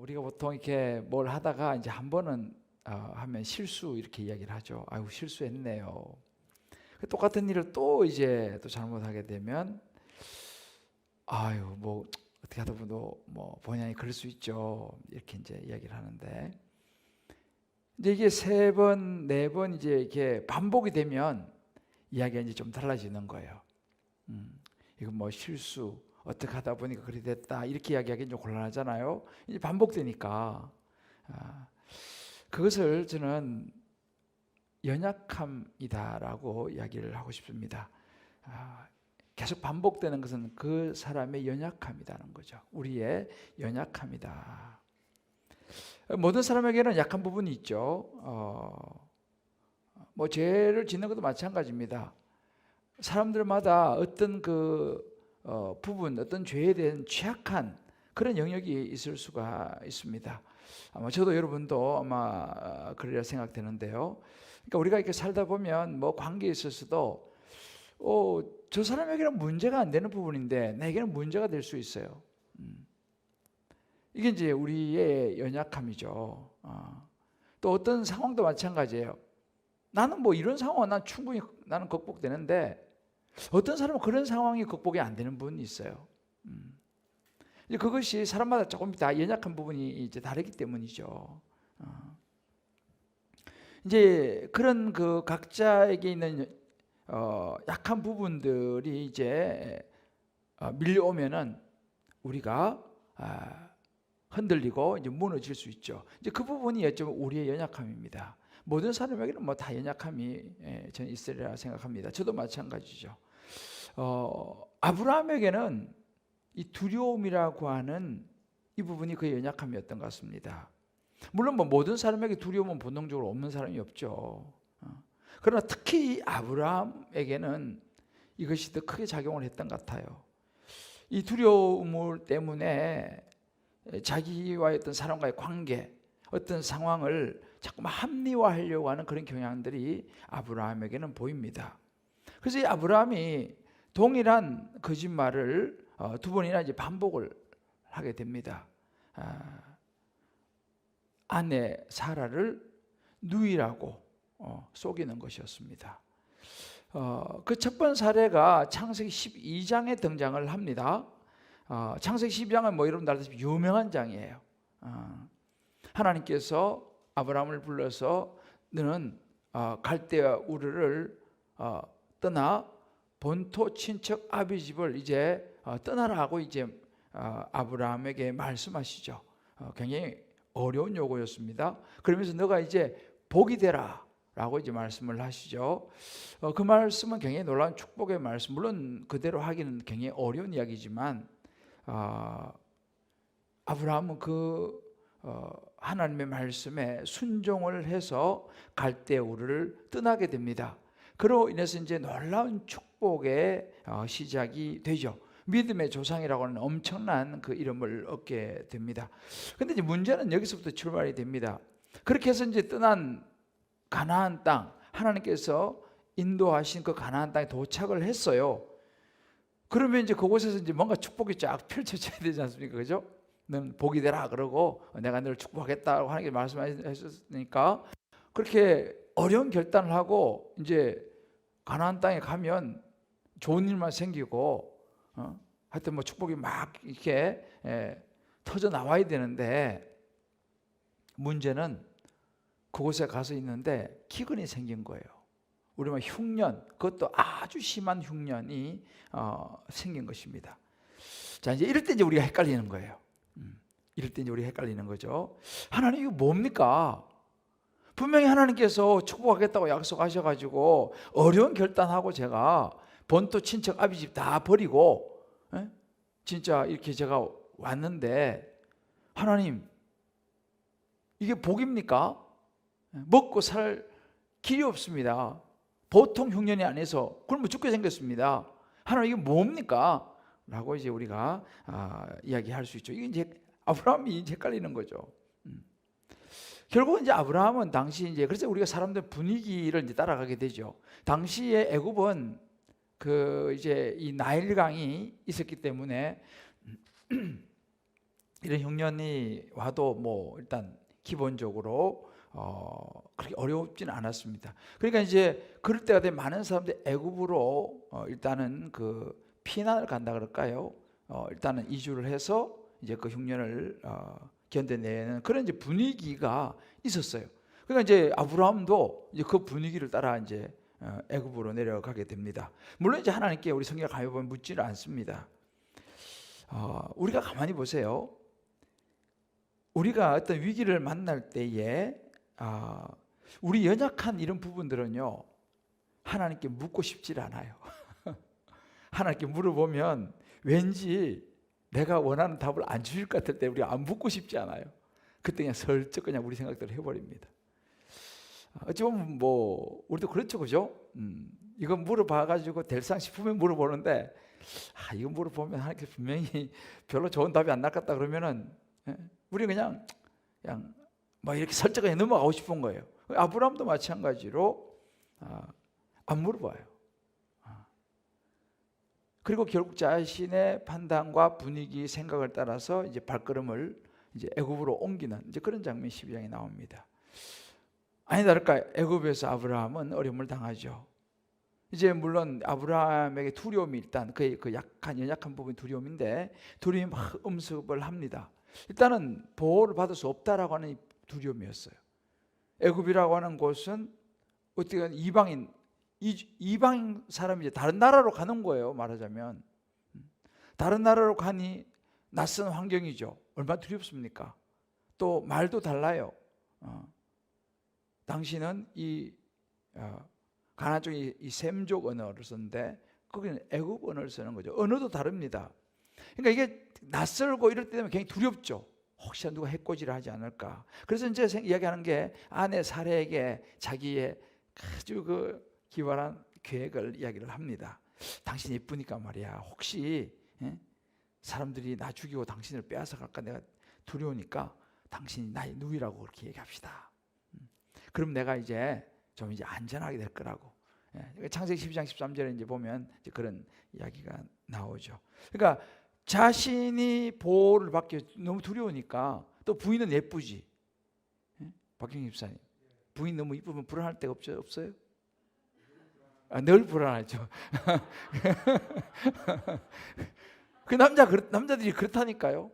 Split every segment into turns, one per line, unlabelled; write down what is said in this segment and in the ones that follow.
우리가 보통 이렇게 뭘 하다가 이제 한 번은 하면 실수 이렇게 이야기를 하죠. 아이고 실수했네요. 똑같은 일을 또 이제 또 잘못하게 되면 아유 뭐 어떻게 하다 보면 뭐 본연이 그럴 수 있죠. 이렇게 이제 이야기를 하는데 이제 이게 세 번, 네 번 이제 이렇게 반복이 되면 이야기가 이제 좀 달라지는 거예요. 이건 뭐 실수 어떻게 하다 보니까 그리 됐다 이렇게 이야기하기 좀 곤란하잖아요. 이제 반복되니까 그것을 저는 연약함이다라고 이야기를 하고 싶습니다. 계속 반복되는 것은 그 사람의 연약함이라는 거죠. 우리의 연약함이다. 모든 사람에게는 약한 부분이 있죠. 뭐 죄를 짓는 것도 마찬가지입니다. 사람들마다 어떤 부분, 어떤 죄에 대한 취약한 그런 영역이 있을 수가 있습니다. 아마 저도 여러분도 아마 그러리라 생각되는데요. 그러니까 우리가 이렇게 살다 보면 뭐 관계에 있어서도 저 사람에게는 문제가 안 되는 부분인데 나에게는 문제가 될 수 있어요. 이게 이제 우리의 연약함이죠. 또 어떤 상황도 마찬가지예요. 나는 뭐 이런 상황은 난 충분히 나는 극복되는데 어떤 사람은 그런 상황이 극복이 안 되는 분이 있어요. 이제 그것이 사람마다 조금 다 연약한 부분이 이제 다르기 때문이죠. 이제 그런 그 각자에게 있는 약한 부분들이 이제 밀려오면은 우리가 흔들리고 이제 무너질 수 있죠. 이제 그 부분이 어쩌면 우리의 연약함입니다. 모든 사람에게는 뭐 다 연약함이 저는 있으리라 생각합니다. 저도 마찬가지죠. 아브라함에게는 이 두려움이라고 하는 이 부분이 그의 연약함이었던 것 같습니다. 물론 뭐 모든 사람에게 두려움은 본능적으로 없는 사람이 없죠. 그러나 특히 아브라함에게는 이것이 더 크게 작용을 했던 것 같아요. 이 두려움 때문에 자기와의 어떤 사람과의 관계, 어떤 상황을 자꾸만 합리화하려고 하는 그런 경향들이 아브라함에게는 보입니다. 그래서 이 아브라함이 동일한 거짓말을 두 번이나 이제 반복을 하게 됩니다. 아내 사라를 누이라고 속이는 것이었습니다. 그 첫 번째 사례가 창세기 12장에 등장을 합니다. 창세기 12장은 뭐 여러분들 알다시피 유명한 장이에요. 하나님께서 아브라함을 불러서 너는 갈대아 우르를 떠나 본토 친척 아비 집을 이제 떠나라고 이제 아브라함에게 말씀하시죠. 굉장히 어려운 요구였습니다. 그러면서 너가 이제 복이 되라 라고 이제 말씀을 하시죠. 그 말씀은 굉장히 놀라운 축복의 말씀, 물론 그대로 하기는 굉장히 어려운 이야기지만 아브라함은 그 하나님의 말씀에 순종을 해서 갈대아 우르를 떠나게 됩니다. 그로 인해서 이제 놀라운 축복의 시작이 되죠. 믿음의 조상이라고 하는 엄청난 그 이름을 얻게 됩니다. 그런데 이제 문제는 여기서부터 출발이 됩니다. 그렇게 해서 이제 떠난 가나안 땅, 하나님께서 인도하신 그 가나안 땅에 도착을 했어요. 그러면 이제 그곳에서 이제 뭔가 축복이 쫙 펼쳐져야 되지 않습니까? 그죠? 너는 복이 되라 그러고 내가 너를 축복하겠다고 하나님께 말씀하셨으니까 그렇게 어려운 결단을 하고 이제 가나안 땅에 가면 좋은 일만 생기고 하여튼 뭐 축복이 막 이렇게 터져 나와야 되는데 문제는 그곳에 가서 있는데 기근이 생긴 거예요. 우리말 흉년, 그것도 아주 심한 흉년이 생긴 것입니다. 자, 이제 이럴 때 이제 우리가 헷갈리는 거예요. 이럴 때 이제 우리가 헷갈리는 거죠. 하나님 이거 뭡니까? 분명히 하나님께서 축복하겠다고 약속하셔가지고 어려운 결단하고 제가 본토 친척 아비 집 다 버리고 진짜 이렇게 제가 왔는데 하나님 이게 복입니까? 먹고 살 길이 없습니다. 보통 흉년이 아니어서 굶어 죽게 생겼습니다. 하나님 이게 뭡니까? 라고 이제 우리가 이야기할 수 있죠. 이게 이제 아브라함이 이제 헷갈리는 거죠. 결국은 이제 아브라함은 당시 이제 그래서 우리가 사람들 분위기를 이제 따라가게 되죠. 당시에 애굽은 그 이제 이 나일강이 있었기 때문에 이런 흉년이 와도 뭐 일단 기본적으로 그렇게 어렵지는 않았습니다. 그러니까 이제 그럴 때가 되면 많은 사람들이 애굽으로 일단은 그 피난을 간다 그럴까요? 일단은 이주를 해서 이제 그 흉년을 견뎌내는 그런 이제 분위기가 있었어요. 그러니까 이제 아브라함도 이제 그 분위기를 따라 이제 애굽으로 내려가게 됩니다. 물론 이제 하나님께 우리 성경을 가만히 보면 묻지는 않습니다. 우리가 가만히 보세요. 우리가 어떤 위기를 만날 때에 우리 연약한 이런 부분들은요, 하나님께 묻고 싶지 않아요. 하나님께 물어보면 왠지 내가 원하는 답을 안 주실 것 같을 때 우리가 안 묻고 싶지 않아요. 그때 그냥 슬쩍 그냥 우리 생각대로 해버립니다. 어찌 보면 뭐 우리도 그렇죠, 그죠? 이거 물어봐가지고 될상 싶으면 물어보는데 이거 물어보면 하나님께 분명히 별로 좋은 답이 안 날 것 같다 그러면은 우리 그냥 막 이렇게 설득에 넘어가고 싶은 거예요. 아브라함도 마찬가지로 안 물어봐요. 그리고 결국 자신의 판단과 분위기, 생각을 따라서 이제 발걸음을 이제 애굽으로 옮기는 이제 그런 장면이 12장에 나옵니다. 아니 다를까 애굽에서 아브라함은 어려움을 당하죠. 이제 물론 아브라함에게 두려움이 일단 그 연약한 부분이 두려움인데 두려움이 막 음습을 합니다. 일단은 보호를 받을 수 없다라고 하는 두려움이었어요. 애굽이라고 하는 곳은 어떻게 보면 이방 사람이 이제 다른 나라로 가는 거예요. 말하자면 다른 나라로 가니 낯선 환경이죠. 얼마나 두렵습니까? 또 말도 달라요. 당시는 이 가나안 쪽이 이 셈족 언어를 썼는데 거기는 애굽 언어를 쓰는 거죠. 언어도 다릅니다. 그러니까 이게 낯설고 이럴 때 되면 굉장히 두렵죠. 혹시나 누가 해코지를 하지 않을까. 그래서 이제 이야기하는 게 아내 사례에게 자기의 아주 그 기발한 계획을 이야기를 합니다. 당신 예쁘니까 말이야. 혹시 사람들이 나 죽이고 당신을 빼앗아 갈까 내가 두려우니까 당신이 나의 누이라고 그렇게 얘기합시다. 그럼 내가 이제 좀 이제 안전하게 될 거라고. 창세기 12장 13절에 이제 보면 이제 그런 이야기가 나오죠. 그러니까 자신이 보호를 받기 너무 두려우니까 또 부인은 예쁘지. 박경희 집사님, 부인 너무 이쁘면 불안할 데가 없어요? 늘 불안하죠. 그 남자들이 그렇다니까요.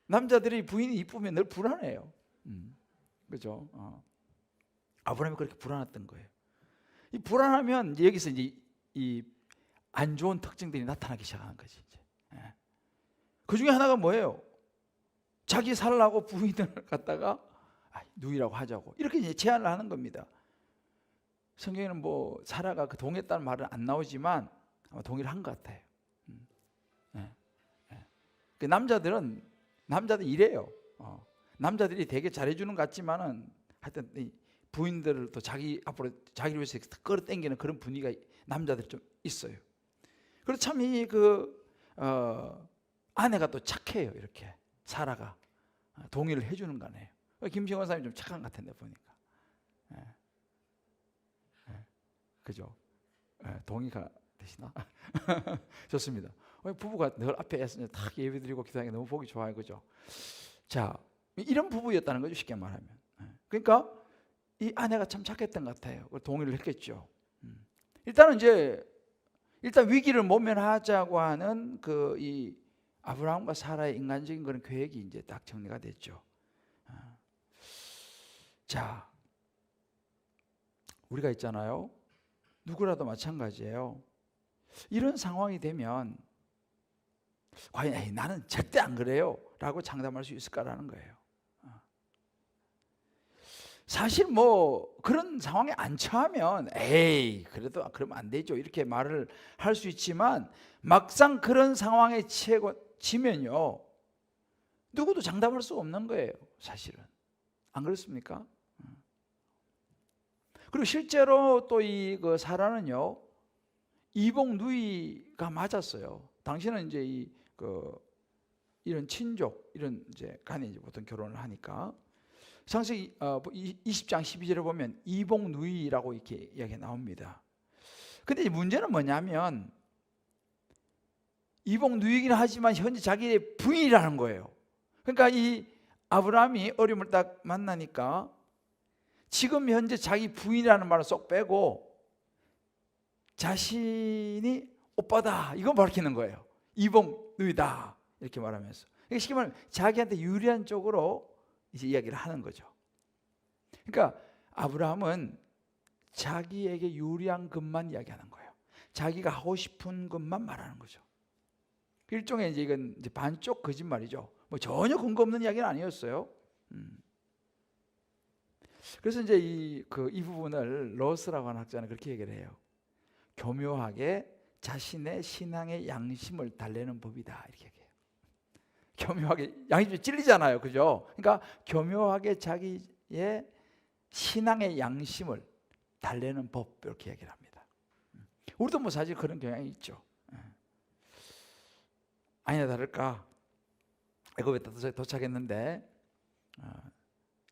남자들이 부인이 이쁘면 늘 불안해요. 그죠? 아브라함이 그렇게 불안했던 거예요. 이 불안하면 이제 여기서 이제 이 안 좋은 특징들이 나타나기 시작하는 거지. 이제. 그 중에 하나가 뭐예요? 자기 살라고 부인을 갖다가 누이라고 하자고 이렇게 이제 제안을 하는 겁니다. 성경에는 뭐 사라가 그 동의했다는 말은 안 나오지만 아마 동의를 한 것 같아요. 그 남자들은 이래요. 남자들이 되게 잘해주는 것 같지만은 하여튼 이 부인들을 또 자기 앞으로 자기를 위해서 끌어당기는 그런 분위기가 남자들 좀 있어요. 그리고 참 이 아내가 또 착해요. 이렇게 사라가 동의를 해주는 거네요. 김정은 사람이 좀 착한 것 같은데 보니까. 그죠? 동의가 되시나? 좋습니다. 부부가 늘 앞에 애써 딱 예배드리고 기도하는 게 너무 보기 좋아요. 그죠? 자, 이런 부부였다는 거죠. 쉽게 말하면. 그러니까 이 아내가 참 착했던 것 같아요. 동의를 했겠죠. 일단 위기를 모면하자고 하는 이 아브라함과 사라의 인간적인 그런 계획이 이제 딱 정리가 됐죠. 자, 우리가 있잖아요. 누구라도 마찬가지예요. 이런 상황이 되면 과연 나는 절대 안 그래요 라고 장담할 수 있을까라는 거예요. 사실 뭐 그런 상황에 안 처하면 그래도 그러면 안 되죠 이렇게 말을 할 수 있지만 막상 그런 상황에 치면요 누구도 장담할 수 없는 거예요. 사실은 안 그렇습니까? 그리고 실제로 또 그 사라는요 이복 누이가 맞았어요. 당시는 이제 이런 친족 이런 이제 간에 이제 보통 결혼을 하니까 창세기 20장 12절에 보면 이복 누이라고 이렇게 이야기가 나옵니다. 근데 문제는 뭐냐면 이복 누이긴 하지만 현재 자기의 부인이라는 거예요. 그러니까 이 아브라함이 어려움을 딱 만나니까 지금 현재 자기 부인이라는 말을 쏙 빼고 자신이 오빠다 이건 밝히는 거예요. 이복 누이다 이렇게 말하면서, 쉽게 말하면 자기한테 유리한 쪽으로 이제 이야기를 하는 거죠. 그러니까 아브라함은 자기에게 유리한 것만 이야기하는 거예요. 자기가 하고 싶은 것만 말하는 거죠. 일종의 이제 이건 이제 반쪽 거짓말이죠. 뭐 전혀 근거 없는 이야기는 아니었어요. 그래서 이제 이 부분을 로스라고 하는 학자는 그렇게 얘기를 해요. 교묘하게 자신의 신앙의 양심을 달래는 법이다 이렇게 얘기해요. 교묘하게 양심이 찔리잖아요, 그죠? 그러니까 교묘하게 자기의 신앙의 양심을 달래는 법 이렇게 얘기를 합니다. 우리도 뭐 사실 그런 경향이 있죠. 아니나 다를까 애굽에 도착했는데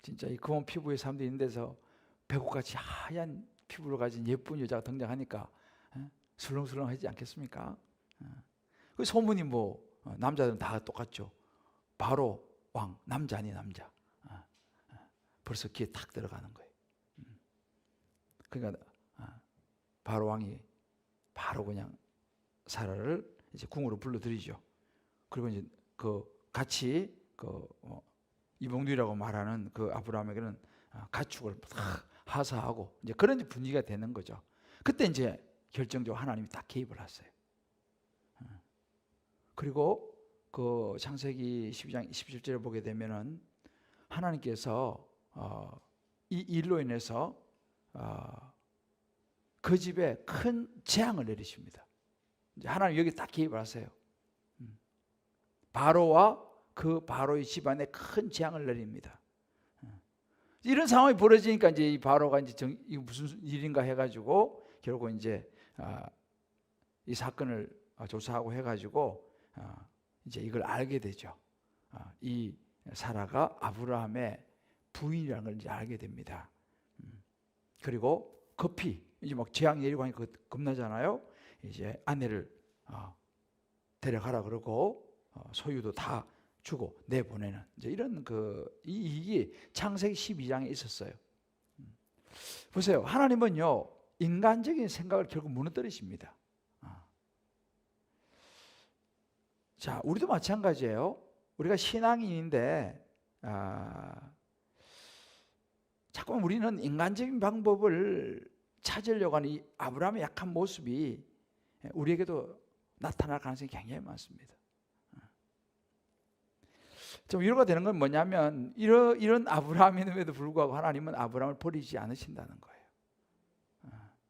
진짜 이 검은 피부의 사람들이 있는 데서 배꼽같이 하얀 피부를 가진 예쁜 여자가 등장하니까 술렁술렁하지 않겠습니까? 그 소문이 뭐 남자들은 다 똑같죠. 바로 왕, 남자 아니 남자. 벌써 귀에 탁 들어가는 거예요. 그러니까 바로 왕이 바로 그냥 사라를 이제 궁으로 불러들이죠. 그리고 이제 같이 이복누이라고 말하는 아브라함에게는 가축을 하사하고 이제 그런 분위기가 되는 거죠. 그때 이제 결정적으로 하나님이 딱 개입을 하세요. 그리고 창세기 12장 27절을 보게 되면은 하나님께서 이 일로 인해서 그 집에 큰 재앙을 내리십니다. 이제 하나님 여기 딱 개입을 하세요. 바로와 그 바로의 집안에 큰 재앙을 내립니다. 이런 상황이 벌어지니까 이제 이 바로가 이제 이거 무슨 일인가 해가지고 결국 이제 이 사건을 조사하고 해가지고 이제 이걸 알게 되죠. 이 사라가 아브라함의 부인이라는 걸 이제 알게 됩니다. 그리고 급히 이제 막 재앙 내리고 하니까 겁나잖아요. 이제 아내를 데려가라 그러고 소유도 다 주고 내보내는 이제 이런 이게 창세기 12장에 있었어요. 보세요. 하나님은요 인간적인 생각을 결국 무너뜨리십니다. 자, 우리도 마찬가지예요. 우리가 신앙인인데 자꾸만 우리는 인간적인 방법을 찾으려고 하는 이 아브라함의 약한 모습이 우리에게도 나타날 가능성이 굉장히 많습니다. 좀 위로가 되는 건 뭐냐면 이런 아브라함임에도 불구하고 하나님은 아브라함을 버리지 않으신다는 거예요.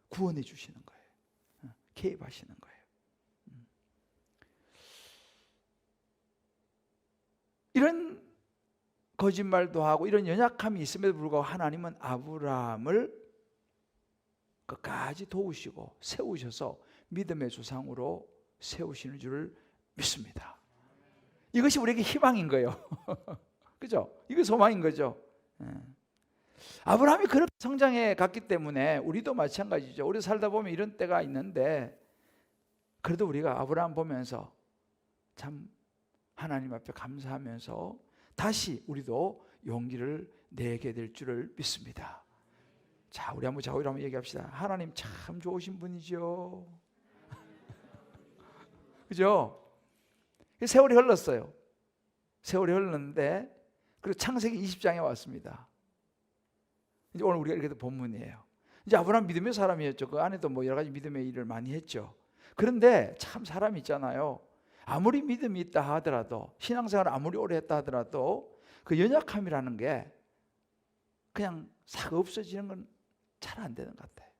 구원해 주시는 거예요. 개입하시는 거예요. 이런 거짓말도 하고 이런 연약함이 있음에도 불구하고 하나님은 아브라함을 끝까지 도우시고 세우셔서 믿음의 조상으로 세우시는 줄을 믿습니다. 이것이 우리에게 희망인 거예요. 그죠? 이게 소망인 거죠. 아브라함이 그렇게 성장해 갔기 때문에 우리도 마찬가지죠. 우리 살다 보면 이런 때가 있는데 그래도 우리가 아브라함 보면서 참 하나님 앞에 감사하면서 다시 우리도 용기를 내게 될 줄을 믿습니다. 자, 우리 한번 자우리 한번 얘기합시다. 하나님 참 좋으신 분이죠. 그죠? 세월이 흘렀어요. 세월이 흘렀는데 그리고 창세기 20장에 왔습니다. 이제 오늘 우리가 이렇게 본문이에요. 이제 아브라함 믿음의 사람이었죠. 그 안에도 뭐 여러 가지 믿음의 일을 많이 했죠. 그런데 참 사람이 있잖아요. 아무리 믿음이 있다 하더라도 신앙생활을 아무리 오래 했다 하더라도 그 연약함이라는 게 그냥 싹 없어지는 건 잘 안 되는 것 같아요.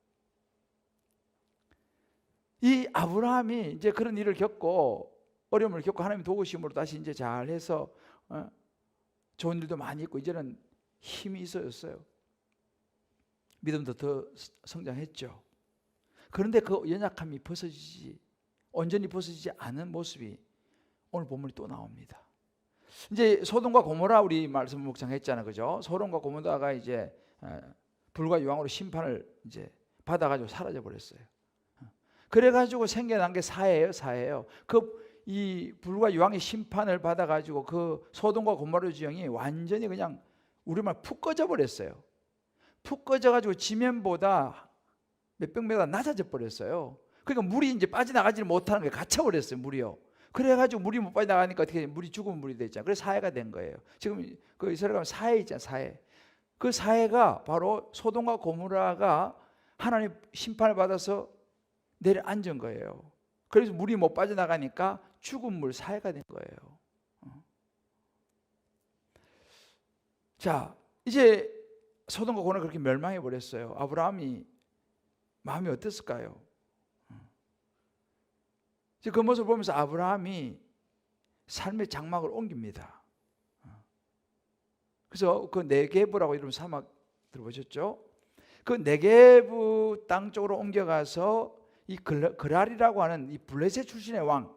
이 아브라함이 이제 그런 일을 겪고 어려움을 겪고 하나님 도우심으로 다시 이제 잘해서 좋은 일도 많이 있고 이제는 힘이 있어졌어요. 믿음도 더 성장했죠. 그런데 그 연약함이 온전히 벗어지지 않은 모습이 오늘 본문이 또 나옵니다. 이제 소돔과 고모라 우리 말씀 묵상했잖아요, 그죠? 소돔과 고모라가 이제 불과 유황으로 심판을 이제 받아가지고 사라져 버렸어요. 그래가지고 생겨난 게 사해예요. 그 이 불과 유황의 심판을 받아가지고 그 소돔과 고모라 지형이 완전히 그냥 우리말 푹 꺼져 버렸어요. 푹 꺼져가지고 지면보다 몇백 미터 낮아져 버렸어요. 그러니까 물이 이제 빠져나가지를 못하는 게 갇혀버렸어요. 물이요. 그래가지고 물이 못 빠져나가니까 어떻게 물이 죽은 물이 됐잖아요. 그래서 사해가 된 거예요. 지금 그 이스라엘 가면 사해 있잖아요. 사해. 그 사해가 바로 소돔과 고모라가 하나님 심판을 받아서 내려앉은 거예요. 그래서 물이 못 빠져나가니까 죽은 물 사해가 된 거예요. 자, 이제 소돔과 고모라가 그렇게 멸망해 버렸어요. 아브라함이 마음이 어땠을까요? 그 모습을 보면서 아브라함이 삶의 장막을 옮깁니다. 그래서 그 네게브라고 이런 사막 들어보셨죠? 그 네게브 땅 쪽으로 옮겨가서 이 그랄이라고 하는 이 블레셋 출신의 왕,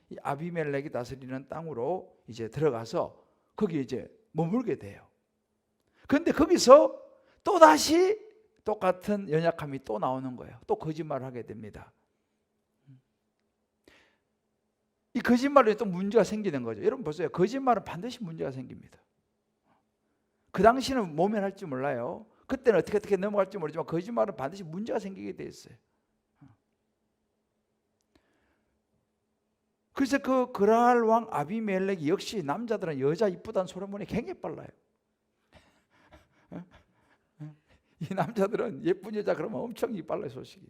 이 아비멜렉이 다스리는 땅으로 이제 들어가서 거기 이제 머물게 돼요. 그런데 거기서 또 다시 똑같은 연약함이 또 나오는 거예요. 또 거짓말을 하게 됩니다. 이 거짓말에 또 문제가 생기는 거죠. 여러분 보세요. 거짓말은 반드시 문제가 생깁니다. 그 당시는 모면할지 몰라요. 그때는 어떻게 넘어갈지 모르지만 거짓말은 반드시 문제가 생기게 돼 있어요. 그래서 그 그랄 왕 아비멜렉이 역시 남자들은 여자 이쁘다는 소리문이 굉장히 빨라요. 이 남자들은 예쁜 여자 그러면 엄청 빨라요, 소식이.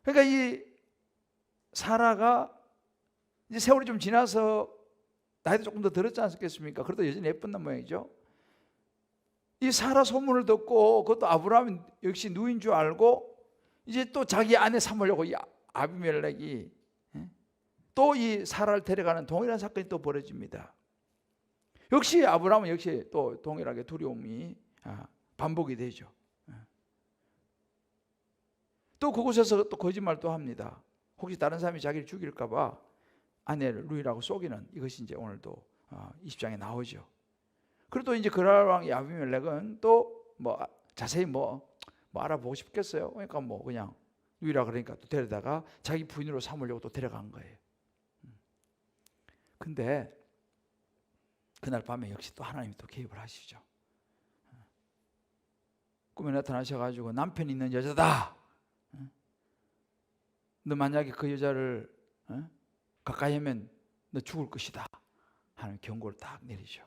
그러니까 이 사라가 이제 세월이 좀 지나서 나이도 조금 더 들었지 않겠습니까? 그래도 여전히 예쁜 모양이죠. 이 사라 소문을 듣고 그것도 아브라함이 역시 누인 줄 알고 이제 또 자기 아내 삼으려고 이 아비멜렉이 또 이 사라를 데려가는 동일한 사건이 또 벌어집니다. 역시 아브라함은 역시 또 동일하게 두려움이 반복이 되죠. 또 그곳에서 또 거짓말도 합니다. 혹시 다른 사람이 자기를 죽일까 봐 아내를 누이라고 속이는 이것이 이제 오늘도 20장에 나오죠. 그리고 또 이제 그랄 왕 아비멜렉은 또 뭐 자세히 뭐 알아보고 싶겠어요. 그러니까 뭐 그냥 누이라 그러니까 또 데려다가 자기 부인으로 삼으려고 또 데려간 거예요. 근데 그날 밤에 역시 또 하나님이 또 개입을 하시죠. 꿈에 나타나셔가지고 남편이 있는 여자다. 너 만약에 그 여자를 가까이 하면 너 죽을 것이다 하는 경고를 딱 내리죠.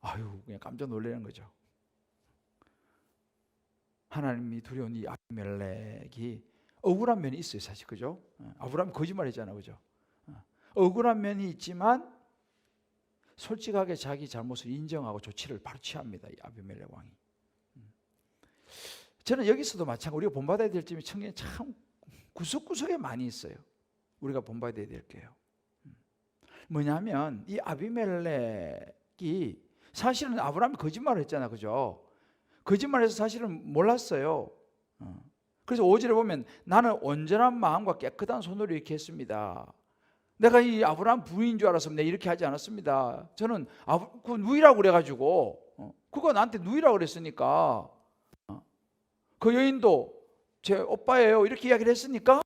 아유, 그냥 깜짝 놀라는 거죠. 하나님이 두려운 이 아비멜렉이 억울한 면이 있어요, 사실. 그죠? 아브라함이 거짓말했잖아, 그죠? 억울한 면이 있지만 솔직하게 자기 잘못을 인정하고 조치를 바로 취합니다, 이 아비멜렉 왕이. 저는 여기서도 마찬가지로 우리가 본받아야 될 점이 청년이 참 구석구석에 많이 있어요. 우리가 본받아야 될 게요. 뭐냐면 이 아비멜렉이 사실은 아브라함이 거짓말을 했잖아, 그죠? 거짓말해서 사실은 몰랐어요. 그래서 5절에 보면 나는 온전한 마음과 깨끗한 손으로 이렇게 했습니다. 내가 이 아브라함 부인인 줄 알았으면 내가 이렇게 하지 않았습니다. 저는 그 누이라고 그래가지고 그거 나한테 누이라고 그랬으니까 그 여인도 제 오빠예요 이렇게 이야기를 했으니까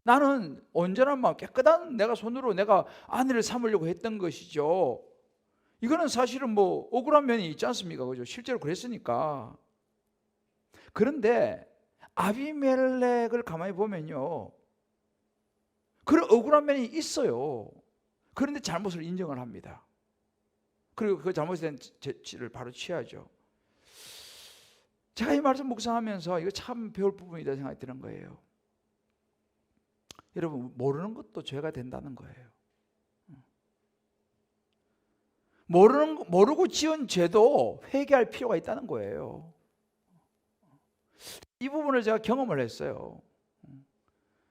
나는 온전한 마음 깨끗한 내가 손으로 내가 아내를 삼으려고 했던 것이죠. 이거는 사실은 뭐 억울한 면이 있지 않습니까? 그죠? 실제로 그랬으니까. 그런데 아비멜렉을 가만히 보면요, 그런 억울한 면이 있어요. 그런데 잘못을 인정을 합니다. 그리고 그 잘못에 대한 조치를 바로 취하죠. 제가 이 말씀 묵상하면서 이거 참 배울 부분이다 생각이 드는 거예요. 여러분, 모르는 것도 죄가 된다는 거예요. 모르고 지은 죄도 회개할 필요가 있다는 거예요. 이 부분을 제가 경험을 했어요.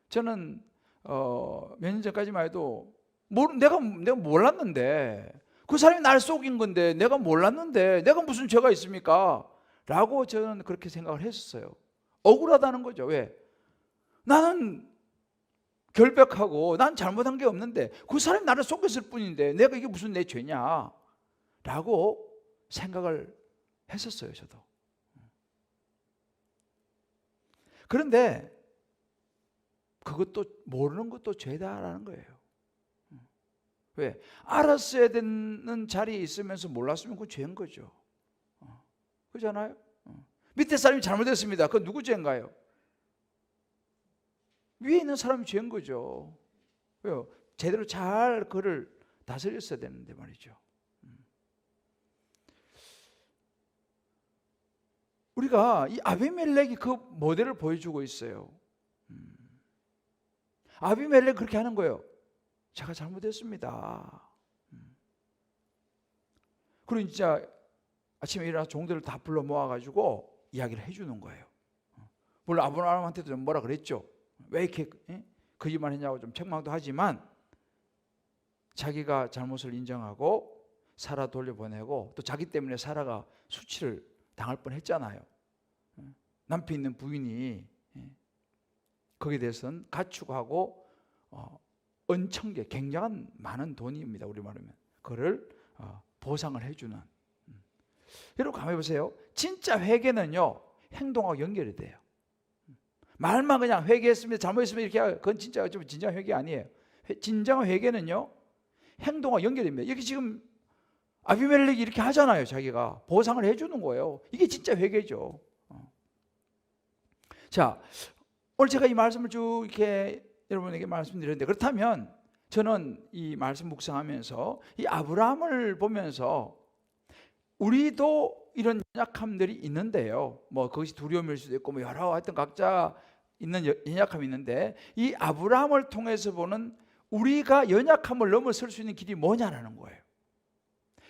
저는 몇 년 전까지만 해도 내가 몰랐는데 그 사람이 날 속인 건데 내가 몰랐는데 내가 무슨 죄가 있습니까? 라고 저는 그렇게 생각을 했었어요. 억울하다는 거죠. 왜? 나는 결백하고 난 잘못한 게 없는데 그 사람이 나를 속였을 뿐인데 내가 이게 무슨 내 죄냐? 라고 생각을 했었어요, 저도. 그런데 그것도 모르는 것도 죄다라는 거예요. 왜? 알았어야 되는 자리에 있으면서 몰랐으면 그건 죄인 거죠. 그렇잖아요? 밑에 사람이 잘못했습니다. 그건 누구 죄인가요? 위에 있는 사람이 죄인 거죠. 왜요? 제대로 잘 그를 다스렸어야 되는데 말이죠. 우리가 이 아비멜렉이 그 모델을 보여주고 있어요. 아비멜렉 그렇게 하는 거예요. 제가 잘못했습니다. 그리고 진짜 아침에 일어나서 종들을 다 불러 모아가지고 이야기를 해주는 거예요. 물론 아브라함한테도 좀 뭐라 그랬죠. 왜 이렇게 거짓말 했냐고 좀 책망도 하지만 자기가 잘못을 인정하고 사라 돌려보내고 또 자기 때문에 사라가 수치를 당할 뻔했잖아요. 남편 있는 부인이 거기에 대해서는 가축하고 은천개, 굉장한 많은 돈입니다. 우리말로 하면 그를 보상을 해주는. 여러분 가만히 보세요. 진짜 회개는요 행동하고 연결이 돼요. 말만 그냥 회개했습니다, 잘못했습니다 이렇게 하면 그건 진짜 좀 진정한 회개 아니에요. 진정한 회개는요 행동과 연결됩니다. 여기 지금 아비멜렉이 이렇게 하잖아요. 자기가 보상을 해주는 거예요. 이게 진짜 회개죠. 자, 오늘 제가 이 말씀을 쭉 이렇게 여러분에게 말씀드렸는데, 그렇다면 저는 이 말씀 묵상하면서 이 아브라함을 보면서 우리도 이런 연약함들이 있는데요. 뭐 그것이 두려움일 수도 있고 뭐 여러 하여튼 각자 있는 연약함이 있는데, 이 아브라함을 통해서 보는 우리가 연약함을 넘어설 수 있는 길이 뭐냐라는 거예요.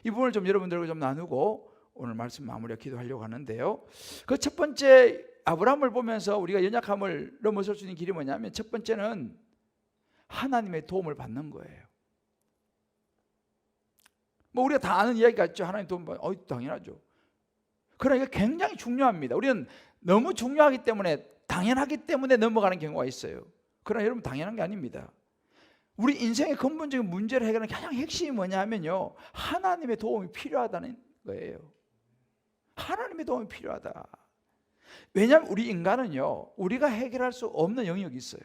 이 부분을 좀 여러분들과 좀 나누고 오늘 말씀 마무리하고 기도하려고 하는데요. 그 첫 번째 아브라함을 보면서 우리가 연약함을 넘어설 수 있는 길이 뭐냐면, 첫 번째는 하나님의 도움을 받는 거예요. 뭐 우리가 다 아는 이야기 같죠. 하나님 도움 받는, 당연하죠. 그러니까 굉장히 중요합니다. 우리는 너무 중요하기 때문에, 당연하기 때문에 넘어가는 경우가 있어요. 그러나 여러분 당연한 게 아닙니다. 우리 인생의 근본적인 문제를 해결하는 가장 핵심이 뭐냐면요, 하나님의 도움이 필요하다는 거예요. 하나님의 도움이 필요하다. 왜냐하면 우리 인간은요, 우리가 해결할 수 없는 영역이 있어요.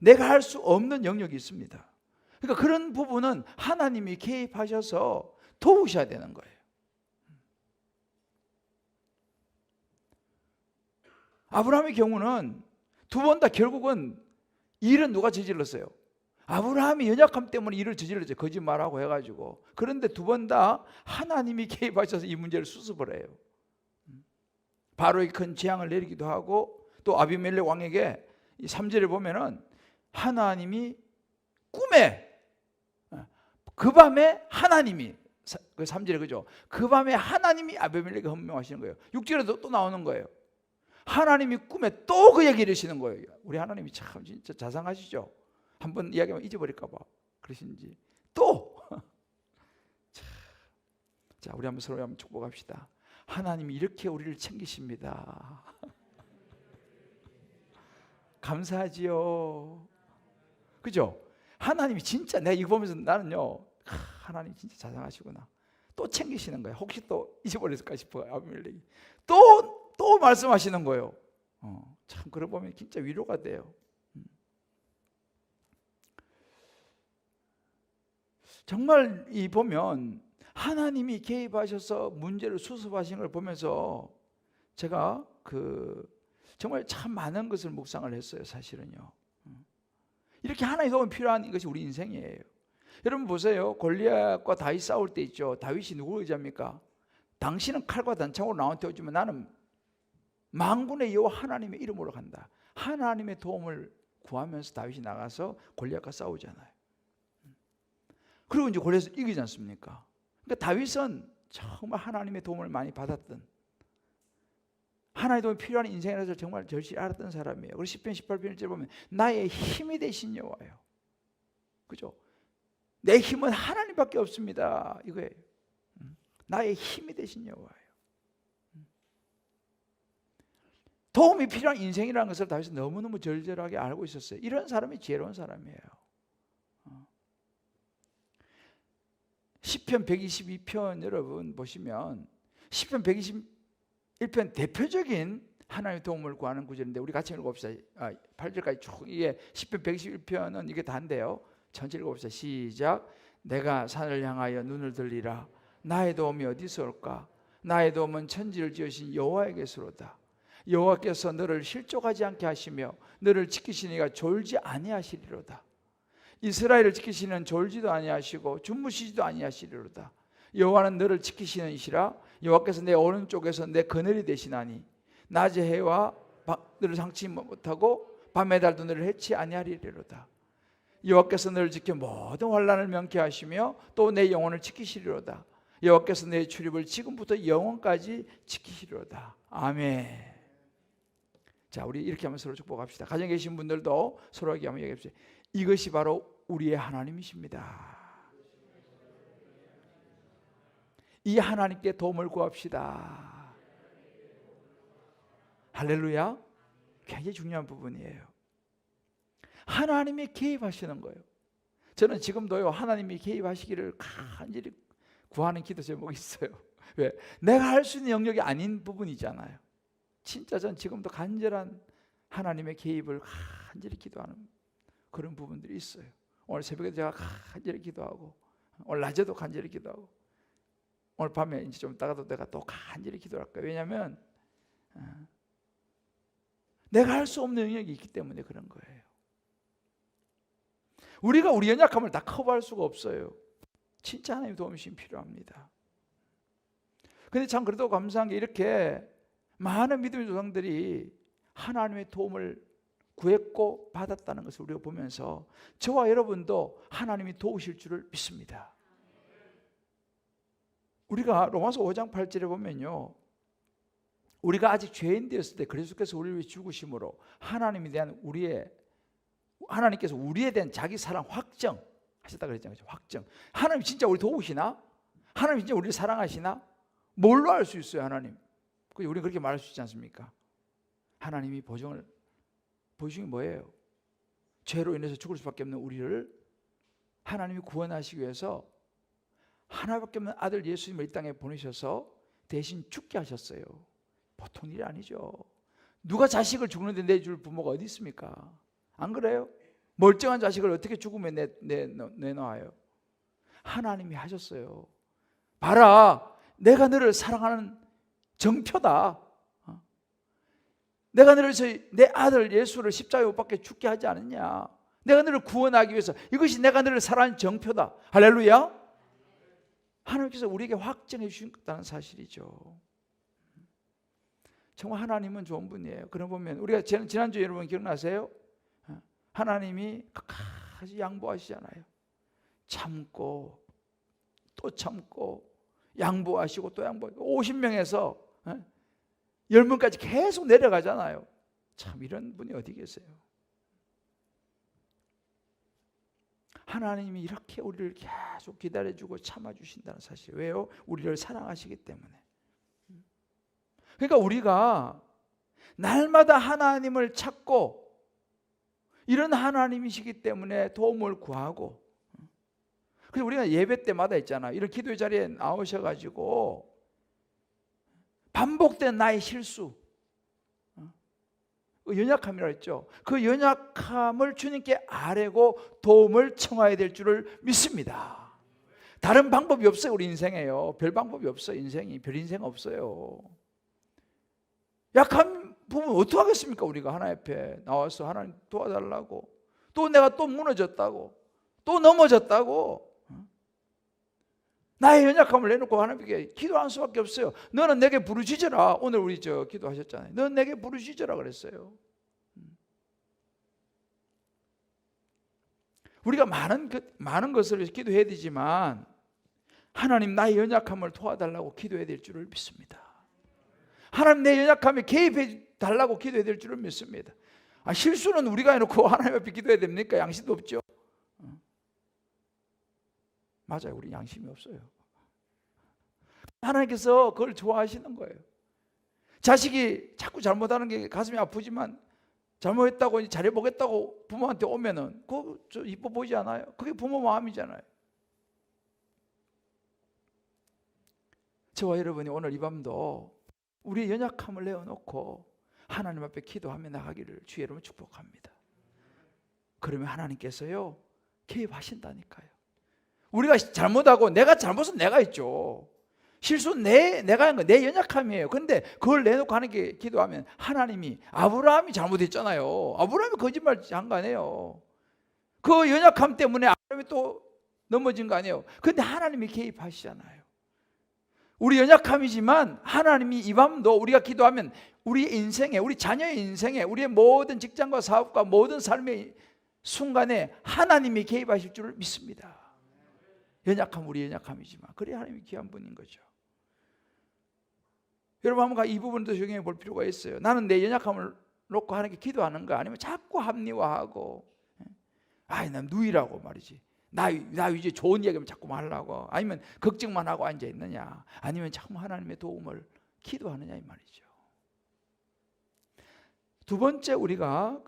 내가 할 수 없는 영역이 있습니다. 그러니까 그런 부분은 하나님이 개입하셔서 도우셔야 되는 거예요. 아브라함의 경우는 두 번 다 결국은 일은 누가 저질렀어요? 아브라함이 연약함 때문에 일을 저질렀죠. 거짓말하고 해가지고. 그런데 두 번 다 하나님이 개입하셔서 이 문제를 수습을 해요. 바로의 큰 재앙을 내리기도 하고, 또 아비멜렉 왕에게 이 3절에 보면은 하나님이 꿈에, 그 밤에 하나님이, 그 3절에 그죠? 그 밤에 하나님이 아비멜렉에게 헌명하시는 거예요. 6절에도 또 나오는 거예요. 하나님이 꿈에 또 그에게 이르시는 거예요. 우리 하나님이 참 진짜 자상하시죠? 한번 이야기하면 잊어버릴까 봐 그러신지 또. 자, 우리 한번 서로 한번 축복합시다. 하나님이 이렇게 우리를 챙기십니다. 감사하지요. 그죠? 하나님이 진짜, 내가 이거 보면서 나는요, 하나님 진짜 자상하시구나. 또 챙기시는 거예요. 혹시 또 잊어버렸을까 싶어요. 아비멜렉이 또 말씀하시는 거예요. 참 그러 보면 진짜 위로가 돼요. 정말 이 보면 하나님이 개입하셔서 문제를 수습하시는 걸 보면서 제가 정말 참 많은 것을 묵상을 했어요. 사실은요. 이렇게 하나의 도움이 필요한 것이 우리 인생이에요. 여러분 보세요. 골리앗과 다윗 싸울 때 있죠. 다윗이 누구 의지합니까? 당신은 칼과 단창으로 나한테 오지만 나는 만군의 여호와 하나님의 이름으로 간다. 하나님의 도움을 구하면서 다윗이 나가서 골리앗과 싸우잖아요. 그리고 이제 골리앗을 이기지 않습니까? 그러니까 다윗은 정말 하나님의 도움을 많이 받았던, 하나님의 도움이 필요한 인생이라서 정말 절실히 알았던 사람이에요. 그리고 10편 18편을 보면 나의 힘이 되신 여호와요. 그죠? 내 힘은 하나님밖에 없습니다. 이거예요. 나의 힘이 되신 여호와요. 도움이 필요한 인생이라는 것을 다윗은 너무너무 절절하게 알고 있었어요. 이런 사람이 지혜로운 사람이에요. 시편 122편 여러분 보시면, 시편 121편 대표적인 하나님의 도움을 구하는 구절인데 우리 같이 읽어봅시다. 8절까지 쭉 이게 시편 111편은 이게 다인데요. 전체 읽어봅시다. 시작. 내가 산을 향하여 눈을 들리라. 나의 도움이 어디서 올까? 나의 도움은 천지를 지으신 여호와에게서로다. 여호와께서 너를 실족하지 않게 하시며 너를 지키시니가 졸지 아니하시리로다. 이스라엘을 지키시는 졸지도 아니하시고 주무시지도 아니하시리로다. 여호와는 너를 지키시는 이시라. 여호와께서 내 오른쪽에서 내 그늘이 되시나니 낮의 해와 너를 상치 못하고 밤의 달도 너를 해치 아니하리로다. 여호와께서 너를 지켜 모든 환난을 명쾌하시며 또 내 영혼을 지키시리로다. 여호와께서 내 출입을 지금부터 영원까지 지키시리로다. 아멘. 자, 우리 이렇게 하면 서로 축복합시다. 가정에 계신 분들도 서로에게 한번 얘기합시다. 이것이 바로 우리의 하나님이십니다. 이 하나님께 도움을 구합시다. 할렐루야. 굉장히 중요한 부분이에요. 하나님이 개입하시는 거예요. 저는 지금도요, 하나님이 개입하시기를 간절히 구하는 기도 제목이 있어요. 왜? 내가 할 수 있는 영역이 아닌 부분이잖아요. 진짜 전 지금도 간절한 하나님의 개입을 간절히 기도하는 그런 부분들이 있어요. 오늘 새벽에 제가 간절히 기도하고, 오늘 낮에도 간절히 기도하고, 오늘 밤에 이제 좀 이따가도 내가 또 간절히 기도할 거예요. 왜냐하면 내가 할 수 없는 영역이 있기 때문에 그런 거예요. 우리가 우리 연약함을 다 커버할 수가 없어요. 진짜 하나님의 도움이 필요합니다. 근데 참 그래도 감사한 게 이렇게 많은 믿음의 조상들이 하나님의 도움을 구했고 받았다는 것을 우리가 보면서 저와 여러분도 하나님이 도우실 줄을 믿습니다. 우리가 로마서 5장 8절에 보면요, 우리가 아직 죄인 되었을 때 그리스도께서 우리를 위해 죽으심으로 하나님께서 우리에 대한 자기 사랑 확정 하셨다 그랬잖아요. 확정. 하나님 진짜 우리 도우시나? 하나님 진짜 우리를 사랑하시나? 뭘로 알 수 있어요, 하나님? 우리 그렇게 말할 수 있지 않습니까? 하나님이 보증이 뭐예요? 죄로 인해서 죽을 수밖에 없는 우리를 하나님이 구원하시기 위해서 하나밖에 없는 아들 예수님을 이 땅에 보내셔서 대신 죽게 하셨어요. 보통 일이 아니죠. 누가 자식을 죽는데 내줄 부모가 어디 있습니까? 안 그래요? 멀쩡한 자식을 어떻게 죽으면 내놔요? 하나님이 하셨어요. 봐라, 내가 너를 사랑하는 정표다. 내가 너를 내 아들 예수를 십자가에 못 박혀 죽게 하지 않았냐? 내가 너를 구원하기 위해서 이것이 내가 너를 사랑하는 정표다. 할렐루야. 하나님께서 우리에게 확정해 주신다는 사실이죠. 정말 하나님은 좋은 분이에요. 그러고 보면 우리가 지난주에 여러분 기억나세요? 하나님이 끝까지 양보하시잖아요. 참고 또 참고 양보하시고 또 양보하시고 50명에서 10명까지 계속 내려가잖아요. 참 이런 분이 어디 계세요? 하나님이 이렇게 우리를 계속 기다려주고 참아주신다는 사실. 왜요? 우리를 사랑하시기 때문에. 그러니까 우리가 날마다 하나님을 찾고 이런 하나님이시기 때문에 도움을 구하고, 그래서 우리가 예배 때마다 있잖아요. 이런 기도의 자리에 나오셔가지고 반복된 나의 실수, 연약함이라고 했죠. 그 연약함을 주님께 아뢰고 도움을 청해야 될 줄을 믿습니다. 다른 방법이 없어요. 우리 인생에요. 별 방법이 없어요. 인생이 별 인생 없어요. 약한 부분 어떻게 하겠습니까? 우리가 하나님 앞에 나와서 하나님 도와달라고, 또 내가 또 무너졌다고, 또 넘어졌다고, 나의 연약함을 내놓고 하나님께 기도할 수밖에 없어요. 너는 내게 부르짖어라. 오늘 우리 기도하셨잖아요. 너는 내게 부르짖어라 그랬어요. 우리가 많은 것을 기도해야 되지만 하나님 나의 연약함을 도와달라고 기도해야 될 줄을 믿습니다. 하나님 내 연약함에 개입해 달라고 기도해야 될 줄을 믿습니다. 실수는 우리가 해놓고 하나님 앞에 기도해야 됩니까? 양심도 없죠. 맞아요. 우리 양심이 없어요. 하나님께서 그걸 좋아하시는 거예요. 자식이 자꾸 잘못하는 게 가슴이 아프지만 잘못했다고 잘해보겠다고 부모한테 오면은 그거 좀 이뻐 보이지 않아요? 그게 부모 마음이잖아요. 저와 여러분이 오늘 이 밤도 우리의 연약함을 내어놓고 하나님 앞에 기도하며 나가기를 주의 이름으로 축복합니다. 그러면 하나님께서요 개입하신다니까요. 우리가 잘못하고 내가 잘못은 내가 있죠. 실수는 내가 한 거, 내 연약함이에요. 그런데 그걸 내놓고 하는 게 기도하면 하나님이, 아브라함이 잘못했잖아요. 아브라함이 거짓말 한 거 아니에요. 그 연약함 때문에 아브라함이 또 넘어진 거 아니에요. 그런데 하나님이 개입하시잖아요. 우리 연약함이지만 하나님이 이 밤도 우리가 기도하면 우리 인생에, 우리 자녀의 인생에, 우리의 모든 직장과 사업과 모든 삶의 순간에 하나님이 개입하실 줄을 믿습니다. 연약함, 우리 연약함이지만 그래야 하나님이 귀한 분인 거죠. 여러분 한번 이 부분도 적용해 볼 필요가 있어요. 나는 내 연약함을 놓고 하나님께 기도하는 거 아니면 자꾸 합리화하고 난 누이라고 말이지, 나 이제 좋은 얘기만 자꾸 하려고, 아니면 걱정만 하고 앉아 있느냐, 아니면 자꾸 하나님의 도움을 기도하느냐 이 말이죠. 두 번째 우리가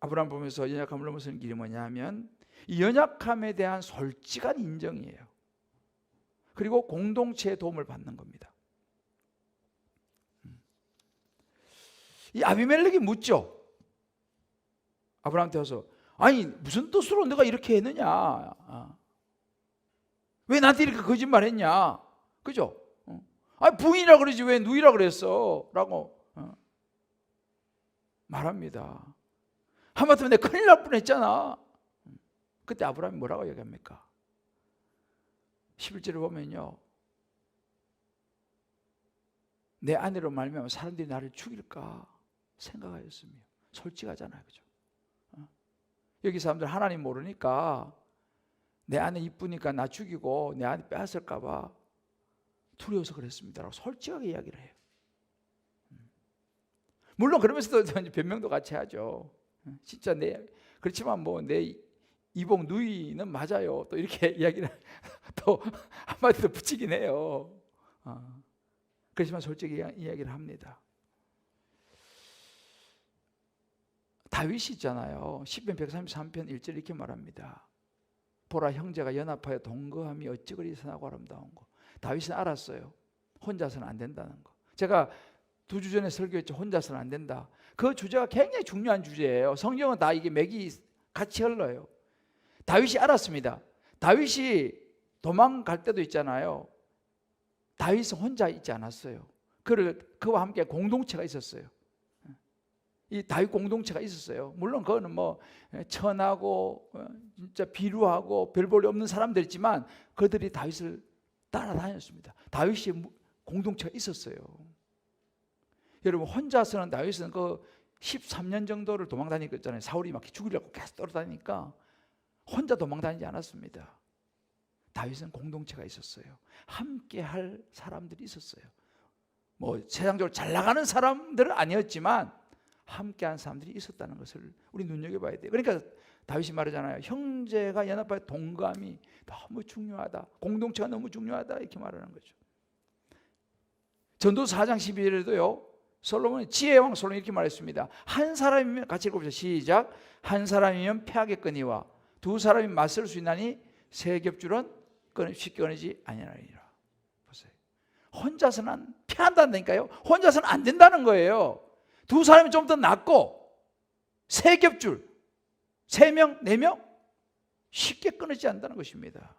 아브라함 보면서 연약함을 넘어서는 길이 뭐냐면 이 연약함에 대한 솔직한 인정이에요. 그리고 공동체의 도움을 받는 겁니다. 이 아비멜렉이 묻죠. 아브라함한테 와서 아니 무슨 뜻으로 내가 이렇게 했느냐, 왜 나한테 이렇게 거짓말 했냐, 그죠? 아니 부인이라 그러지 왜 누이라 그랬어? 라고 말합니다. 하마터면 내가 큰일 날 뻔했잖아. 그때 아브라함이 뭐라고 얘기합니까? 11절을 보면요, 내 아내로 말미암아 사람들이 나를 죽일까 생각하였으며. 솔직하잖아요, 그죠? 여기 사람들 하나님 모르니까 내 아내 이쁘니까 나 죽이고 내 아내 빼앗을까 봐 두려워서 그랬습니다 라고 솔직하게 이야기를 해요. 물론 그러면서도 변명도 같이 하죠. 진짜 그렇지만 뭐 내 이복 누이는 맞아요, 또 이렇게 이야기를 또 한마디 더 붙이긴 해요. 그렇지만 솔직히 이야기를 합니다. 다윗이 있잖아요. 시편 133편 1절 이렇게 말합니다. 보라, 형제가 연합하여 동거함이 어찌 그리 선하고 아름다운 거. 다윗은 알았어요. 혼자서는 안 된다는 거. 제가 2주 전에 설교했죠. 혼자서는 안 된다. 그 주제가 굉장히 중요한 주제예요. 성경은 다 이게 맥이 같이 흘러요. 다윗이 알았습니다. 다윗이 도망갈 때도 있잖아요. 다윗은 혼자 있지 않았어요. 그와 함께 공동체가 있었어요. 이 다윗 공동체가 있었어요. 물론 그거는 뭐 천하고 진짜 비루하고 별 볼일 없는 사람들이지만 그들이 다윗을 따라다녔습니다. 다윗이 공동체가 있었어요. 여러분 혼자서는 다윗은 13년 정도를 도망다니겠잖아요. 사울이 막 죽이려고 계속 돌아다니니까 혼자 도망다니지 않았습니다. 다윗은 공동체가 있었어요. 함께 할 사람들이 있었어요. 뭐 세상적으로 잘 나가는 사람들은 아니었지만 함께한 사람들이 있었다는 것을 우리 눈여겨봐야 돼요. 그러니까 다윗이 말하잖아요. 형제가 연합하여 동감이 너무 중요하다. 공동체가 너무 중요하다 이렇게 말하는 거죠. 전도서 4장 12절에도요. 솔로몬이 지혜의 왕 솔로몬이 이렇게 말했습니다. 한 사람이면 같이 읽어보세요. 시작. 한 사람이면 패하겠거니와 두 사람이 맞설 수 있나니 세 겹줄은 쉽게 끊이지 아니하리라. 보세요. 혼자서는 패한다니까요. 혼자서는 안 된다는 거예요. 두 사람이 좀 더 낫고 세 겹줄, 3명, 4명 쉽게 끊어지지 않는다는 것입니다.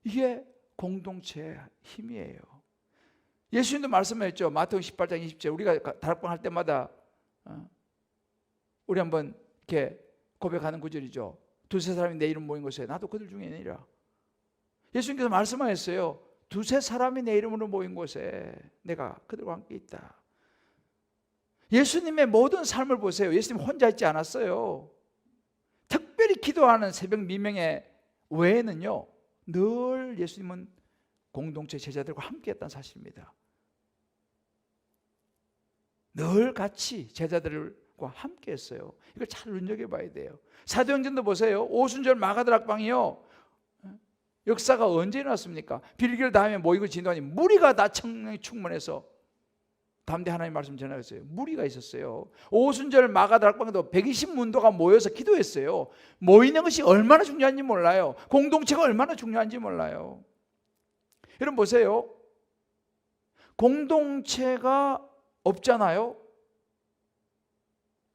이게 공동체의 힘이에요. 예수님도 말씀하셨죠. 마태복음 18장 20절 우리가 다락방 할 때마다 우리 한번 이렇게 고백하는 구절이죠. 2-3 사람이 내 이름 모인 곳에 나도 그들 중에 있느니라. 예수님께서 말씀하셨어요. 2-3 사람이 내 이름으로 모인 곳에 내가 그들과 함께 있다. 예수님의 모든 삶을 보세요. 예수님 혼자 있지 않았어요. 특별히 기도하는 새벽 미명의 외에는요, 늘 예수님은 공동체 제자들과 함께 했다는 사실입니다. 늘 같이 제자들과 함께 했어요. 이걸 잘 눈여겨봐야 돼요. 사도행전도 보세요. 오순절 마가다락방이요, 역사가 언제 일어났습니까? 빌기를 다음에 모이고 진도하니 무리가 다 충만해서 담대 하나님 말씀 전하였어요. 무리가 있었어요. 오순절 마가다락방에도 120문도가 모여서 기도했어요. 모이는 것이 얼마나 중요한지 몰라요. 공동체가 얼마나 중요한지 몰라요. 여러분 보세요. 공동체가 없잖아요.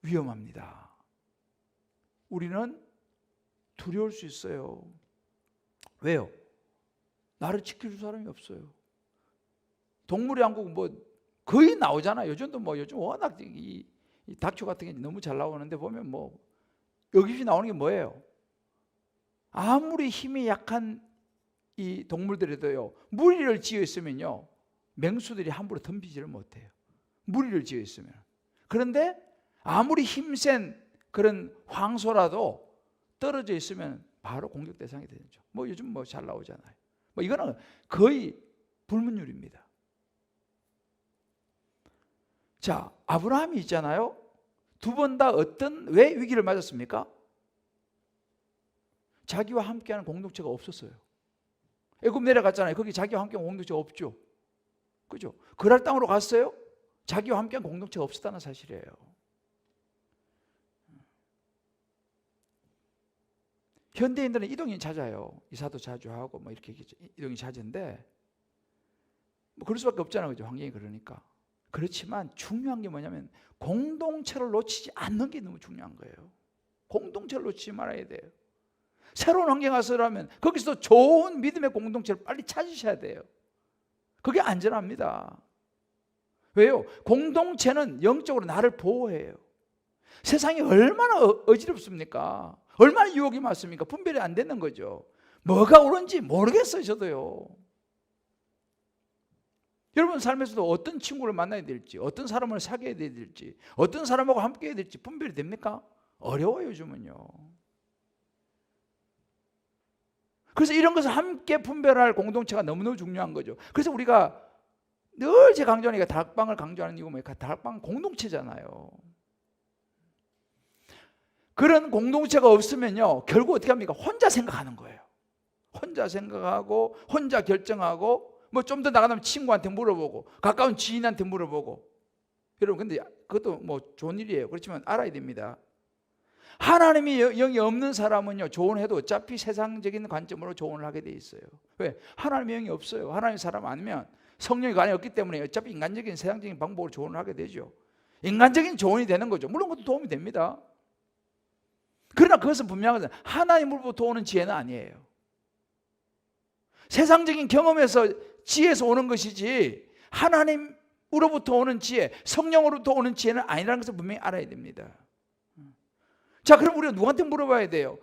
위험합니다. 우리는 두려울 수 있어요. 왜요? 나를 지켜줄 사람이 없어요. 동물의 왕국 뭐 거의 나오잖아요. 요즘도 뭐 요즘 워낙 이 다큐 같은 게 너무 잘 나오는데 보면 뭐 여기서 나오는 게 뭐예요? 아무리 힘이 약한 이 동물들에도요, 무리를 지어 있으면요, 맹수들이 함부로 덤비지를 못해요. 무리를 지어 있으면. 그런데 아무리 힘센 그런 황소라도 떨어져 있으면 바로 공격 대상이 되죠. 뭐 요즘 뭐 잘 나오잖아요. 뭐 이거는 거의 불문율입니다. 자, 아브라함이 있잖아요. 두 번 다 왜 위기를 맞았습니까? 자기와 함께하는 공동체가 없었어요. 애굽 내려갔잖아요. 거기 자기와 함께하는 공동체가 없죠. 그죠? 그랄 땅으로 갔어요. 자기와 함께하는 공동체가 없었다는 사실이에요. 현대인들은 이동이 잦아요. 이사도 자주 하고 뭐 이렇게 이동이 잦은데 뭐 그럴 수밖에 없잖아요. 그죠? 환경이 그러니까. 그렇지만 중요한 게 뭐냐면 공동체를 놓치지 않는 게 너무 중요한 거예요. 공동체를 놓치지 말아야 돼요. 새로운 환경 가서라면 거기서 좋은 믿음의 공동체를 빨리 찾으셔야 돼요. 그게 안전합니다. 왜요? 공동체는 영적으로 나를 보호해요. 세상이 얼마나 어지럽습니까? 얼마나 유혹이 많습니까? 분별이 안 되는 거죠. 뭐가 옳은지 모르겠어요, 저도요. 여러분 삶에서도 어떤 친구를 만나야 될지, 어떤 사람을 사귀어야 될지, 어떤 사람하고 함께 해야 될지 분별이 됩니까? 어려워요, 요즘은요. 그래서 이런 것을 함께 분별할 공동체가 너무너무 중요한 거죠. 그래서 우리가 늘 제 강조하니까 다락방을 강조하는 이유가 뭐예요? 다락방은 공동체잖아요. 그런 공동체가 없으면요, 결국 어떻게 합니까? 혼자 생각하는 거예요. 혼자 생각하고 혼자 결정하고 뭐 좀 더 나가면 친구한테 물어보고 가까운 지인한테 물어보고. 여러분 근데 그것도 뭐 좋은 일이에요. 그렇지만 알아야 됩니다. 하나님이 영이 없는 사람은요, 조언해도 어차피 세상적인 관점으로 조언을 하게 돼 있어요. 왜? 하나님의 영이 없어요. 하나님의 사람 아니면 성령이 안에 없기 때문에 어차피 인간적인 세상적인 방법으로 조언을 하게 되죠. 인간적인 조언이 되는 거죠. 물론 그것도 도움이 됩니다. 그러나 그것은 분명한 것은 하나님으로부터 오는 지혜는 아니에요. 세상적인 경험에서 지혜에서 오는 것이지 하나님으로부터 오는 지혜, 성령으로부터 오는 지혜는 아니라는 것을 분명히 알아야 됩니다. 자, 그럼 우리가 누구한테 물어봐야 돼요?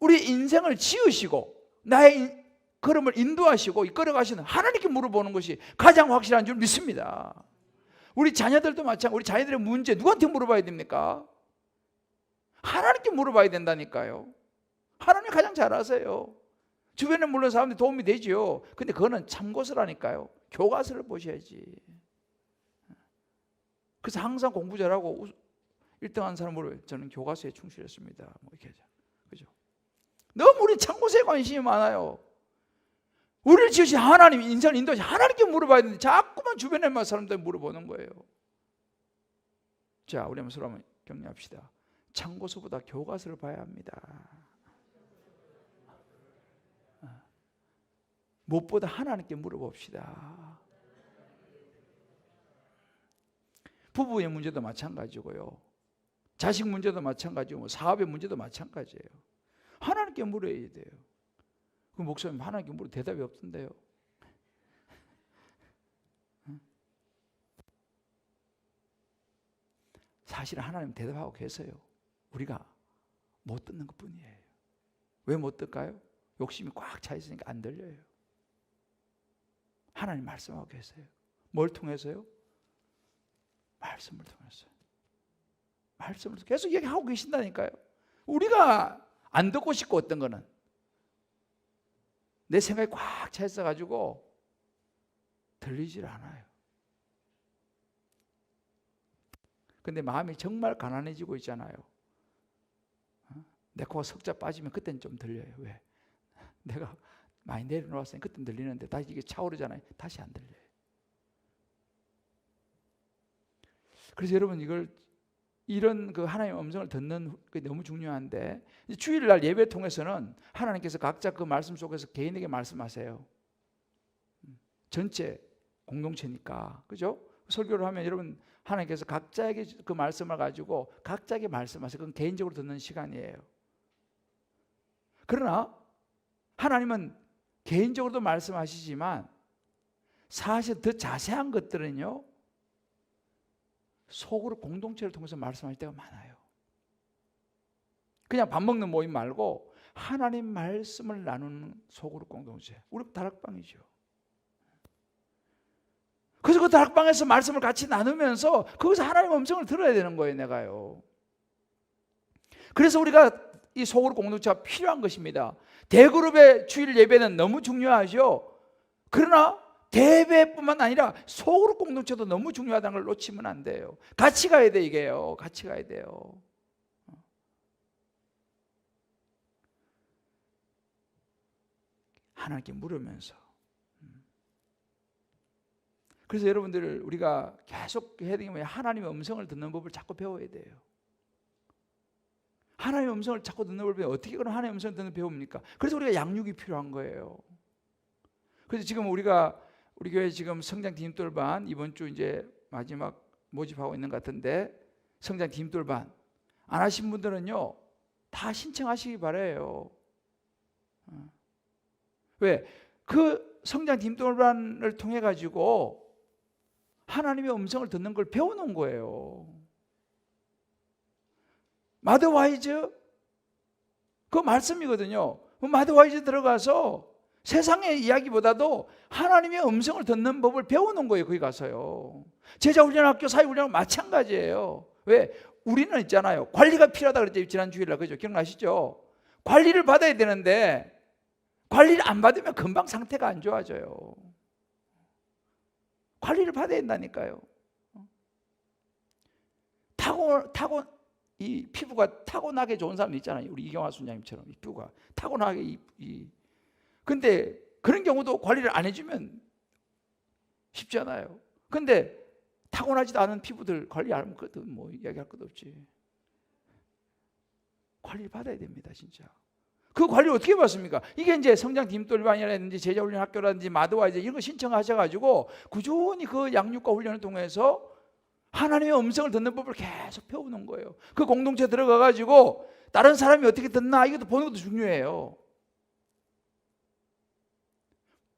우리 인생을 지으시고 나의 걸음을 인도하시고 이끌어가시는 하나님께 물어보는 것이 가장 확실한 줄 믿습니다. 우리 자녀들도 마찬가지고 우리 자녀들의 문제 누구한테 물어봐야 됩니까? 하나님께 물어봐야 된다니까요. 하나님이 가장 잘 아세요. 주변에 물론 사람들이 도움이 되죠. 근데 그거는 참고서라니까요. 교과서를 보셔야지. 그래서 항상 공부 잘하고 1등한 사람으로 저는 교과서에 충실했습니다. 뭐 이렇게 하죠. 그죠? 너무 우리 참고서에 관심이 많아요. 우리를 지으신 하나님, 인생을 인도하신 하나님께 물어봐야 되는데 자꾸만 주변에 사람들 물어보는 거예요. 자, 우리 한번 서로 한번 격려합시다. 참고서보다 교과서를 봐야 합니다. 무엇보다 하나님께 물어봅시다. 부부의 문제도 마찬가지고요. 자식 문제도 마찬가지고 사업의 문제도 마찬가지예요. 하나님께 물어야 돼요. 그 목사님 하나님께 물어 대답이 없던데요. 사실은 하나님 대답하고 계세요. 우리가 못 듣는 것뿐이에요. 왜 못 듣까요? 욕심이 꽉 차 있으니까 안 들려요. 하나님 말씀하고 계세요. 뭘 통해서요? 말씀을 통해서요. 말씀을 계속 얘기하고 계신다니까요. 우리가 안 듣고 싶고 어떤 거는 내 생각이 꽉 차 있어가지고 들리질 않아요. 근데 마음이 정말 가난해지고 있잖아요. 내 코가 석자 빠지면 그때는 좀 들려요. 왜? 내가 많이 내려놓았으니 그때는 들리는데 다시 이게 차오르잖아요. 다시 안 들려요. 그래서 여러분 이런 그 하나님의 음성을 듣는 게 너무 중요한데 주일날 예배 통해서는 하나님께서 각자 그 말씀 속에서 개인에게 말씀하세요. 전체 공동체니까. 그죠? 설교를 하면 여러분 하나님께서 각자에게 그 말씀을 가지고 각자에게 말씀하세요. 그건 개인적으로 듣는 시간이에요. 그러나 하나님은 개인적으로도 말씀하시지만 사실 더 자세한 것들은요, 속으로 공동체를 통해서 말씀할 때가 많아요. 그냥 밥 먹는 모임 말고 하나님 말씀을 나누는 속으로 공동체. 우리 다락방이죠. 그래서 그 다락방에서 말씀을 같이 나누면서 거기서 하나님의 음성을 들어야 되는 거예요, 내가요. 그래서 우리가 이 속으로 공동체가 필요한 것입니다. 대그룹의 주일 예배는 너무 중요하죠. 그러나 대배뿐만 아니라 속으로 공동체도 너무 중요하다는 걸 놓치면 안 돼요. 같이 가야 돼, 이게요. 같이 가야 돼요. 하나님께 물으면서. 그래서 여러분들 우리가 계속 해야 되는 게 하나님의 음성을 듣는 법을 자꾸 배워야 돼요. 하나님의 음성을 자꾸 듣는 법을 배워. 어떻게 그런 하나님의 음성을 듣는 배웁니까? 그래서 우리가 양육이 필요한 거예요. 그래서 지금 우리가 우리 교회 지금 성장 디딤돌반 이번 주 이제 마지막 모집하고 있는 것 같은데, 성장 디딤돌반 안 하신 분들은요 다 신청하시기 바라요. 왜? 그 성장 디딤돌반을 통해 가지고 하나님의 음성을 듣는 걸 배워놓은 거예요. 마더 와이즈 그 말씀이거든요. 마더 와이즈 들어가서 세상의 이야기보다도 하나님의 음성을 듣는 법을 배워놓은 거예요. 거기 가서요. 제자훈련학교, 사회훈련은 마찬가지예요. 왜? 우리는 있잖아요, 관리가 필요하다 그랬죠, 지난 주일날. 그죠? 기억나시죠? 관리를 받아야 되는데 관리를 안 받으면 금방 상태가 안 좋아져요. 관리를 받아야 된다니까요. 이 피부가 타고나게 좋은 사람 있잖아요. 우리 이경화 순장님처럼 이 피부가 타고나게 근데 그런 경우도 관리를 안 해주면 쉽지 않아요. 근데 타고나지도 않은 피부들 관리 안 하면 뭐 이야기할 것도 없지. 관리를 받아야 됩니다, 진짜. 그 관리를 어떻게 받습니까? 이게 이제 성장 디딤돌반이라든지 제자훈련 학교라든지 마더와이즈 이런 거 신청하셔가지고 꾸준히 그 양육과 훈련을 통해서 하나님의 음성을 듣는 법을 계속 배우는 거예요. 그 공동체 들어가가지고 다른 사람이 어떻게 듣나 이것도 보는 것도 중요해요.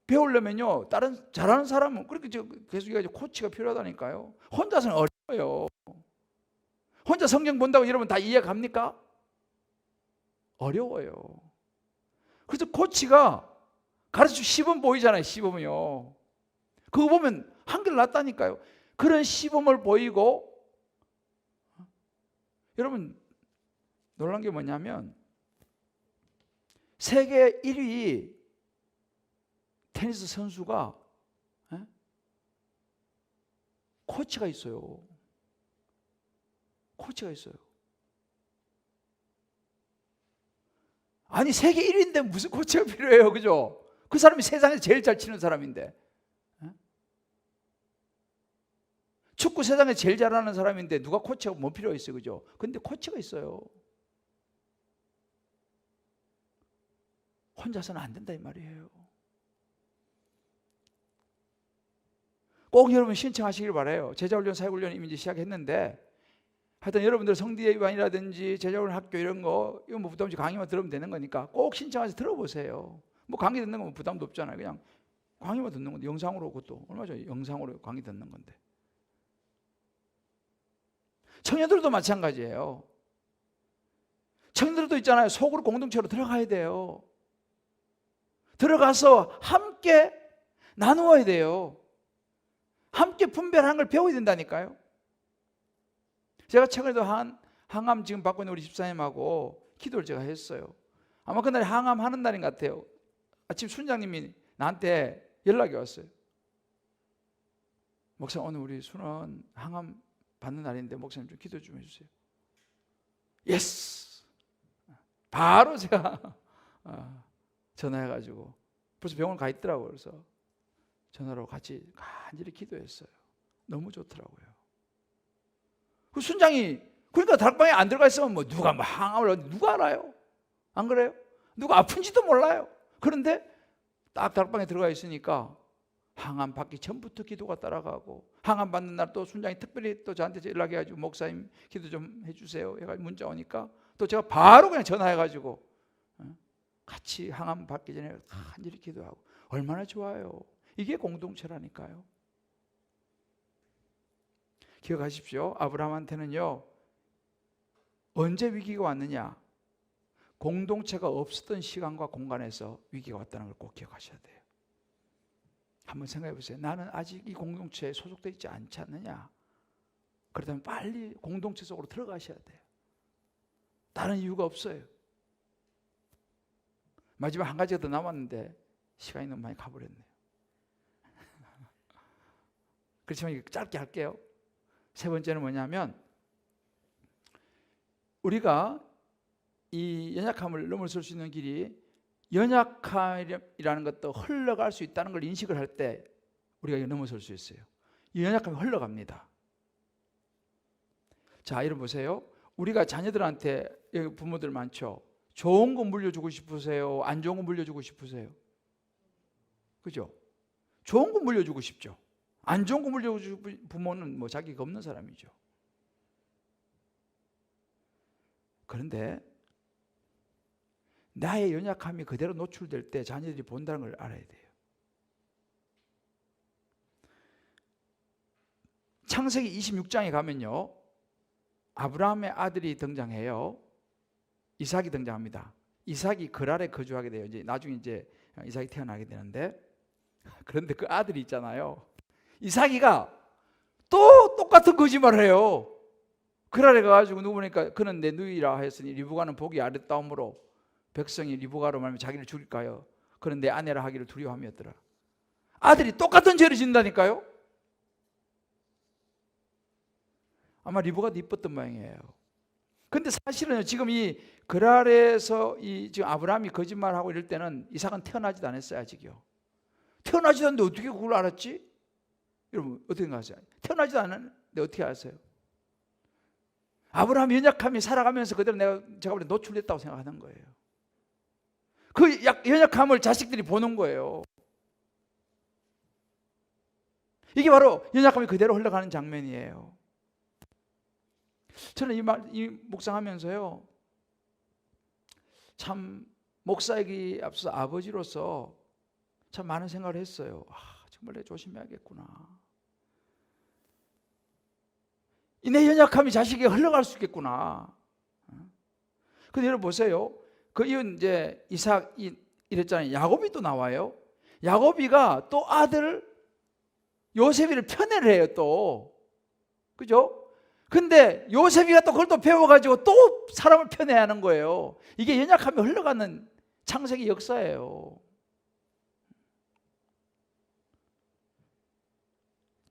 배우려면요, 다른 잘하는 사람은 그렇게 계속 얘기하죠. 코치가 필요하다니까요. 혼자서는 어려워요. 혼자 성경 본다고 여러분 다 이해 갑니까? 어려워요. 그래서 코치가 가르쳐 시범 보이잖아요. 시범이요. 그거 보면 한결 낫다니까요. 그런 시범을 보이고, 여러분 놀란 게 뭐냐면 세계 1위 테니스 선수가 코치가 있어요. 코치가 있어요. 아니 세계 1위인데 무슨 코치가 필요해요, 그죠? 그 사람이 세상에서 제일 잘 치는 사람인데, 축구 세상에 제일 잘하는 사람인데 누가 코치가 뭐 필요가 있어요, 그죠? 근데 코치가 있어요. 혼자서는 안 된다 이 말이에요. 꼭 여러분 신청하시길 바라요. 제자훈련, 사회훈련 이미 이제 시작했는데, 하여튼 여러분들 성대위반이라든지 제자훈련 학교 이런 거, 이거 뭐 부담 없이 강의만 들으면 되는 거니까 꼭 신청해서 들어보세요. 뭐 강의 듣는 건 부담도 없잖아요. 그냥 강의만 듣는 건데, 영상으로, 그것도 얼마 전에 영상으로 강의 듣는 건데. 청년들도 마찬가지예요. 청년들도 있잖아요. 속으로 공동체로 들어가야 돼요. 들어가서 함께 나누어야 돼요. 함께 분별하는 걸 배워야 된다니까요. 제가 최근에도 항암 지금 받고 있는 우리 집사님하고 기도를 제가 했어요. 아마 그날이 항암 하는 날인 것 같아요. 아침 순장님이 나한테 연락이 왔어요. 목사, 오늘 우리 순원 항암 받는 날인데 목사님 좀 기도 좀 해주세요. 예스! 바로 제가 전화해가지고, 벌써 병원 가 있더라고요. 그래서 전화로 같이 간절히 기도했어요. 너무 좋더라고요. 그 순장이, 그러니까 다락방에 안 들어가 있으면 뭐 누가 뭐 항암을 누가 알아요? 안 그래요? 누가 아픈지도 몰라요. 그런데 딱 다락방에 들어가 있으니까 항암 받기 전부터 기도가 따라가고, 항암 받는 날 또 순장이 특별히 또 저한테 연락해가지고 목사님 기도 좀 해주세요 해가지고 문자 오니까 또 제가 바로 그냥 전화해가지고 같이 항암 받기 전에 간절히 기도하고. 얼마나 좋아요. 이게 공동체라니까요. 기억하십시오. 아브라함한테는요, 언제 위기가 왔느냐? 공동체가 없었던 시간과 공간에서 위기가 왔다는 걸 꼭 기억하셔야 돼요. 한번 생각해 보세요. 나는 아직 이 공동체에 소속되어 있지 않지 않느냐? 그렇다면 빨리 공동체 속으로 들어가셔야 돼요. 다른 이유가 없어요. 마지막 한 가지가 더 남았는데 시간이 너무 많이 가버렸네요. 그렇지만 짧게 할게요. 세 번째는 뭐냐면, 우리가 이 연약함을 넘어설 수 있는 길이, 연약함이라는 것도 흘러갈 수 있다는 걸 인식을 할 때 우리가 넘어설 수 있어요. 이 연약함이 흘러갑니다. 자, 여러분 보세요. 우리가 자녀들한테, 여기 부모들 많죠. 좋은 거 물려주고 싶으세요? 안 좋은 거 물려주고 싶으세요? 그죠? 좋은 거 물려주고 싶죠. 안 좋은 거 물려주고 부모는 뭐 자기가 없는 사람이죠. 그런데 나의 연약함이 그대로 노출될 때 자녀들이 본다는 걸 알아야 돼요. 창세기 26장에 가면요, 아브라함의 아들이 등장해요. 이삭이 등장합니다. 이삭이 그랄에 거주하게 돼요. 이제 나중에 이제 이삭이 태어나게 되는데, 그런데 그 아들이 있잖아요. 이삭이가 또 똑같은 거짓말을 해요. 그랄에 가가지고 누구 보니까 그는 내 누이라 하였으니 리브가는 복이 아름다움으로 백성이 리브가로 말하면 자기를 죽일까요? 그는 내 아내라 하기를 두려워함이었더라. 아들이 똑같은 죄를 짓는다니까요. 아마 리브가도 이뻤던 모양이에요. 근데 사실은 지금 이 그랄에서 지금 아브라함이 거짓말하고 이럴 때는 이삭은 태어나지도 않았어요. 아직요. 태어나지도 않는데 어떻게 그걸 알았지? 여러분 어떻게 생각하세요? 태어나지도 않았는데 어떻게 아세요? 아브라함의 연약함이 살아가면서 그대로 제가 볼때 노출됐다고 생각하는 거예요. 그 연약함을 자식들이 보는 거예요. 이게 바로 연약함이 그대로 흘러가는 장면이에요. 저는 이 묵상하면서요, 참 목사이기 앞서 아버지로서 참 많은 생각을 했어요. 정말 내 조심해야겠구나. 내 연약함이 자식에게 흘러갈 수 있겠구나. 근데 여러분 보세요. 그 이은 이제 이삭이 이랬잖아요. 야곱이 또 나와요. 야곱이가 또 아들 요셉이를 편애를 해요 또. 그죠? 근데 요셉이가 또 그걸 또 배워가지고 또 사람을 편애하는 거예요. 이게 연약함이 흘러가는 창세기 역사예요.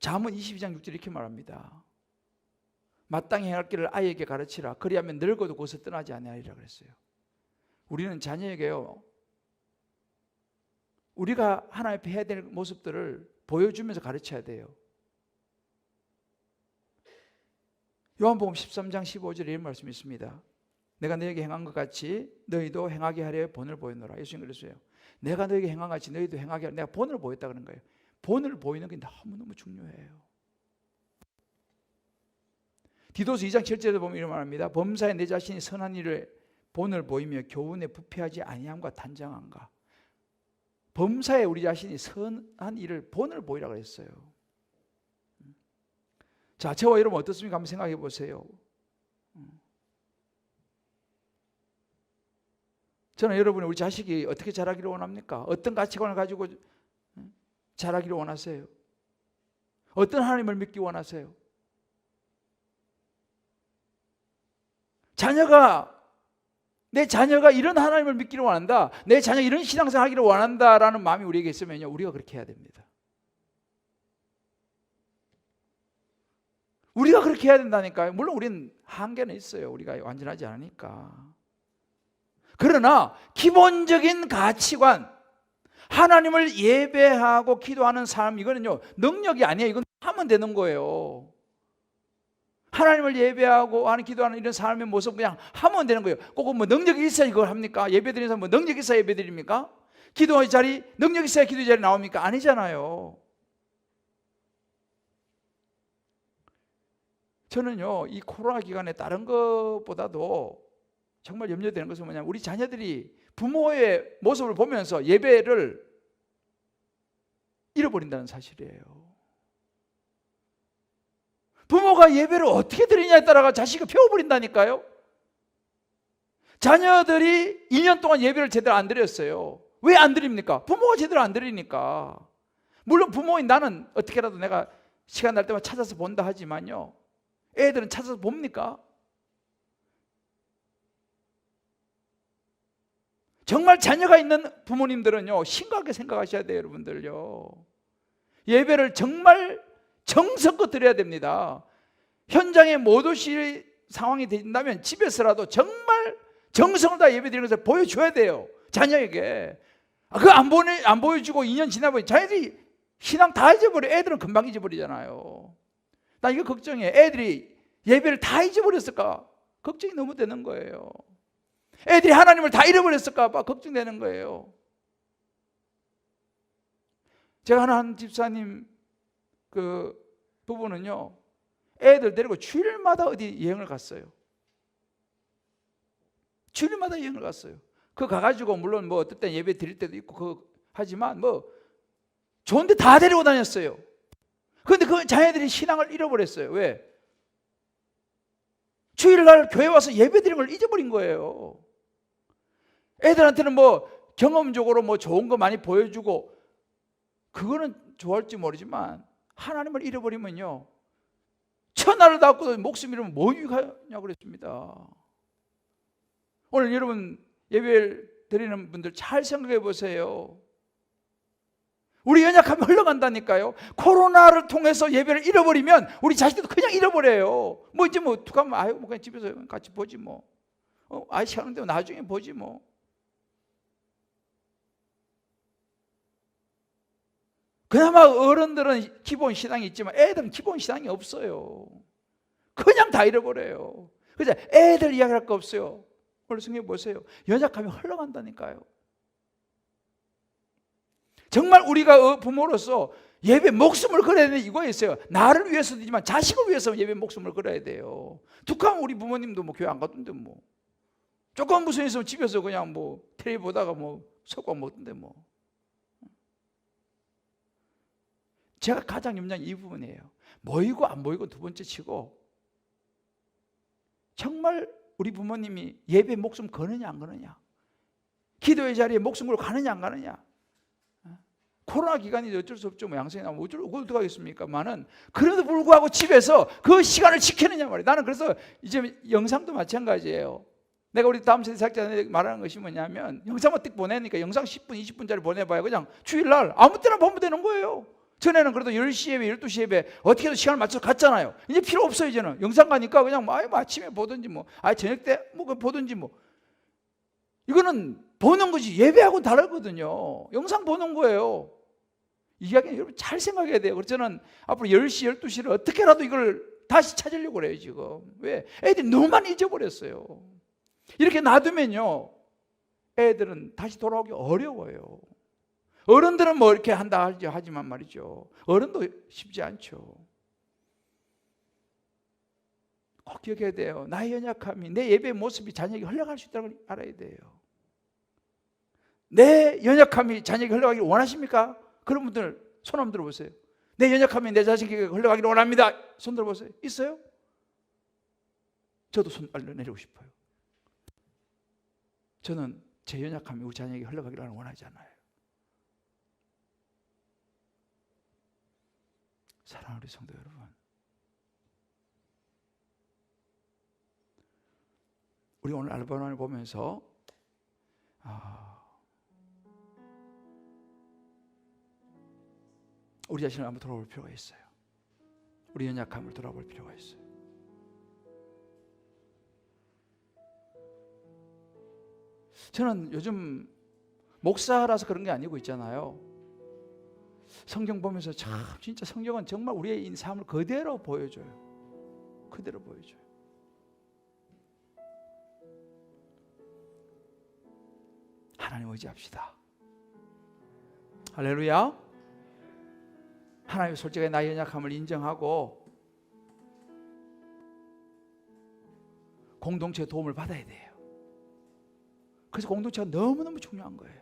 잠언 22장 6절 이렇게 말합니다. 마땅히 행할 길을 아이에게 가르치라. 그리하면 늙어도 곳을 떠나지 아니하리라 그랬어요. 우리는 자녀에게요, 우리가 하나님 앞에 해야 될 모습들을 보여주면서 가르쳐야 돼요. 요한복음 13장 15절에 이런 말씀이 있습니다. 내가 너에게 행한 것 같이 너희도 행하게 하려 본을 보였노라. 예수님 그랬어요. 내가 너에게 행한 것 같이 너희도 행하게 하려. 내가 본을 보였다 그런 거예요. 본을 보이는 게 너무너무 중요해요. 디도서 2장 7절에 보면 이런 말합니다. 범사에 내 자신이 선한 일을 본을 보이며 교훈에 부패하지 아니함과 단정한가. 범사에 우리 자신이 선한 일을 본을 보이라고 했어요. 자, 저와 여러분 어떻습니까? 한번 생각해 보세요. 저는 여러분이 우리 자식이 어떻게 자라기를 원합니까? 어떤 가치관을 가지고 자라기를 원하세요? 어떤 하나님을 믿기 원하세요? 내 자녀가 이런 하나님을 믿기를 원한다, 내 자녀가 이런 신앙생활 하기를 원한다라는 마음이 우리에게 있으면요, 우리가 그렇게 해야 됩니다. 우리가 그렇게 해야 된다니까요. 물론 우리는 한계는 있어요. 우리가 완전하지 않으니까. 그러나 기본적인 가치관, 하나님을 예배하고 기도하는 삶, 이거는요 능력이 아니에요. 이건 하면 되는 거예요. 하나님을 예배하고 하는 기도하는 이런 삶의 모습 그냥 하면 되는 거예요. 꼭 뭐 능력이 있어야 이걸 합니까? 예배드리는 사람 뭐 능력이 있어야 예배드립니까? 기도의 자리 능력이 있어야 기도의 자리 나옵니까? 아니잖아요. 저는요, 이 코로나 기간에 다른 것보다도 정말 염려되는 것은 뭐냐면 우리 자녀들이 부모의 모습을 보면서 예배를 잃어버린다는 사실이에요. 부모가 예배를 어떻게 드리냐에 따라가 자식을 배워버린다니까요. 자녀들이 2년 동안 예배를 제대로 안 드렸어요. 왜 안 드립니까? 부모가 제대로 안 드리니까. 물론 부모인 나는 어떻게라도 내가 시간 날 때마다 찾아서 본다 하지만요, 애들은 찾아서 봅니까? 정말 자녀가 있는 부모님들은요, 심각하게 생각하셔야 돼요, 여러분들요. 예배를 정말 정성껏 드려야 됩니다. 현장에 못 오실 상황이 된다면 집에서라도 정말 정성을 다 예배 드리는 것을 보여줘야 돼요, 자녀에게. 그거 안 보여주고 2년 지나보니 자녀들이 신앙 다 잊어버려. 애들은 금방 잊어버리잖아요. 나 이거 걱정해. 애들이 예배를 다 잊어버렸을까 걱정이 너무 되는 거예요. 애들이 하나님을 다 잃어버렸을까 봐 걱정되는 거예요. 제가 한 집사님 그 부부는요, 애들 데리고 주일마다 어디 여행을 갔어요. 주일마다 여행을 갔어요. 그 가가지고 물론 뭐 어떨 때 예배 드릴 때도 있고 하지만 뭐 좋은데 다 데리고 다녔어요. 그런데 그 자녀들이 신앙을 잃어버렸어요. 왜? 주일날 교회 와서 예배 드리는 걸 잊어버린 거예요. 애들한테는 뭐 경험적으로 뭐 좋은 거 많이 보여주고 그거는 좋아할지 모르지만 하나님을 잃어버리면요, 천하를 닫고 목숨 잃으면 뭐 유익하냐고 그랬습니다. 오늘 여러분 예배를 드리는 분들 잘 생각해 보세요. 우리 연약하면 흘러간다니까요. 코로나를 통해서 예배를 잃어버리면 우리 자식들도 그냥 잃어버려요. 뭐 이제 뭐 어떡하면 아유 뭐 그냥 집에서 같이 보지 뭐. 아이 시간 되면 나중에 보지 뭐. 그나마 어른들은 기본 신앙이 있지만 애들은 기본 신앙이 없어요. 그냥 다 잃어버려요. 그래서 애들 이야기할 거 없어요. 오늘 성경 보세요. 연약하면 흘러간다니까요. 정말 우리가 부모로서 예배 목숨을 걸어야 되는 이거 있어요. 나를 위해서지만 자식을 위해서 예배 목숨을 걸어야 돼요. 툭하면 우리 부모님도 뭐 교회 안 갔던데 뭐 조금 무슨 일 있으면 집에서 그냥 뭐 텔레비 보다가 뭐 석광 먹던데 뭐. 제가 가장 염려한 이 부분이에요. 모이고 안 모이고 두 번째 치고 정말 우리 부모님이 예배 목숨 거느냐 안 거느냐, 기도의 자리에 목숨 걸고 가느냐 안 가느냐. 코로나 기간이 어쩔 수 없죠. 뭐 양성이 나면 어떡하겠습니까만은 그래도 불구하고 집에서 그 시간을 지키느냐 말이에요. 나는 그래서 이제 영상도 마찬가지예요. 내가 우리 다음 세대 사역자한테 말하는 것이 뭐냐면 영상만 띡 보내니까 영상 10분 20분짜리 보내봐요. 그냥 주일날 아무 때나 보면 되는 거예요. 전에는 그래도 10시 예배 12시 예배 어떻게 해도 시간을 맞춰서 갔잖아요. 이제 필요 없어요. 이제는 영상 가니까 그냥 뭐 아침에 보든지 뭐 저녁 때 뭐 보든지 뭐. 이거는 보는 것이 예배하고는 다르거든요. 영상 보는 거예요. 이 이야기는 여러분 잘 생각해야 돼요. 그래서 저는 앞으로 10시 12시를 어떻게라도 이걸 다시 찾으려고 그래요 지금. 왜? 애들이 너무 많이 잊어버렸어요. 이렇게 놔두면요 애들은 다시 돌아오기 어려워요. 어른들은 뭐 이렇게 한다 하지만 말이죠, 어른도 쉽지 않죠. 꼭 기억해야 돼요. 나의 연약함이 내 예배의 모습이 자녀에게 흘러갈 수 있다는 걸 알아야 돼요. 내 연약함이 자녀에게 흘러가기를 원하십니까? 그런 분들 손 한번 들어보세요. 내 연약함이 내 자식에게 흘러가기를 원합니다. 손 들어보세요. 있어요? 저도 손 내리고 싶어요. 저는 제 연약함이 우리 자녀에게 흘러가기를 원하지 않아요. 사랑하는 우리 성도 여러분, 우리 오늘 알바론을 보면서 우리 자신을 한번 돌아볼 필요가 있어요. 우리 연약함을 돌아볼 필요가 있어요. 저는 요즘 목사라서 그런 게 아니고 있잖아요. 성경 보면서 참 진짜 성경은 정말 우리의 삶을 그대로 보여줘요. 그대로 보여줘요. 하나님 의지합시다. 할렐루야. 하나님 솔직하게 나의 연약함을 인정하고 공동체의 도움을 받아야 돼요. 그래서 공동체가 너무너무 중요한 거예요.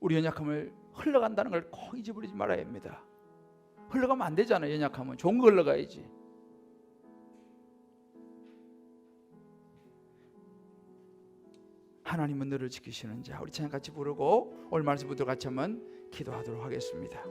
우리 연약함을 흘러간다는 걸 꼭 잊어버리지 말아야 합니다. 흘러가면 안 되잖아요. 연약함은 좋은 거 흘러가야지. 하나님은 너를 지키시는 자. 우리 찬양 같이 부르고 오늘 말씀부터 같이 한번 기도하도록 하겠습니다.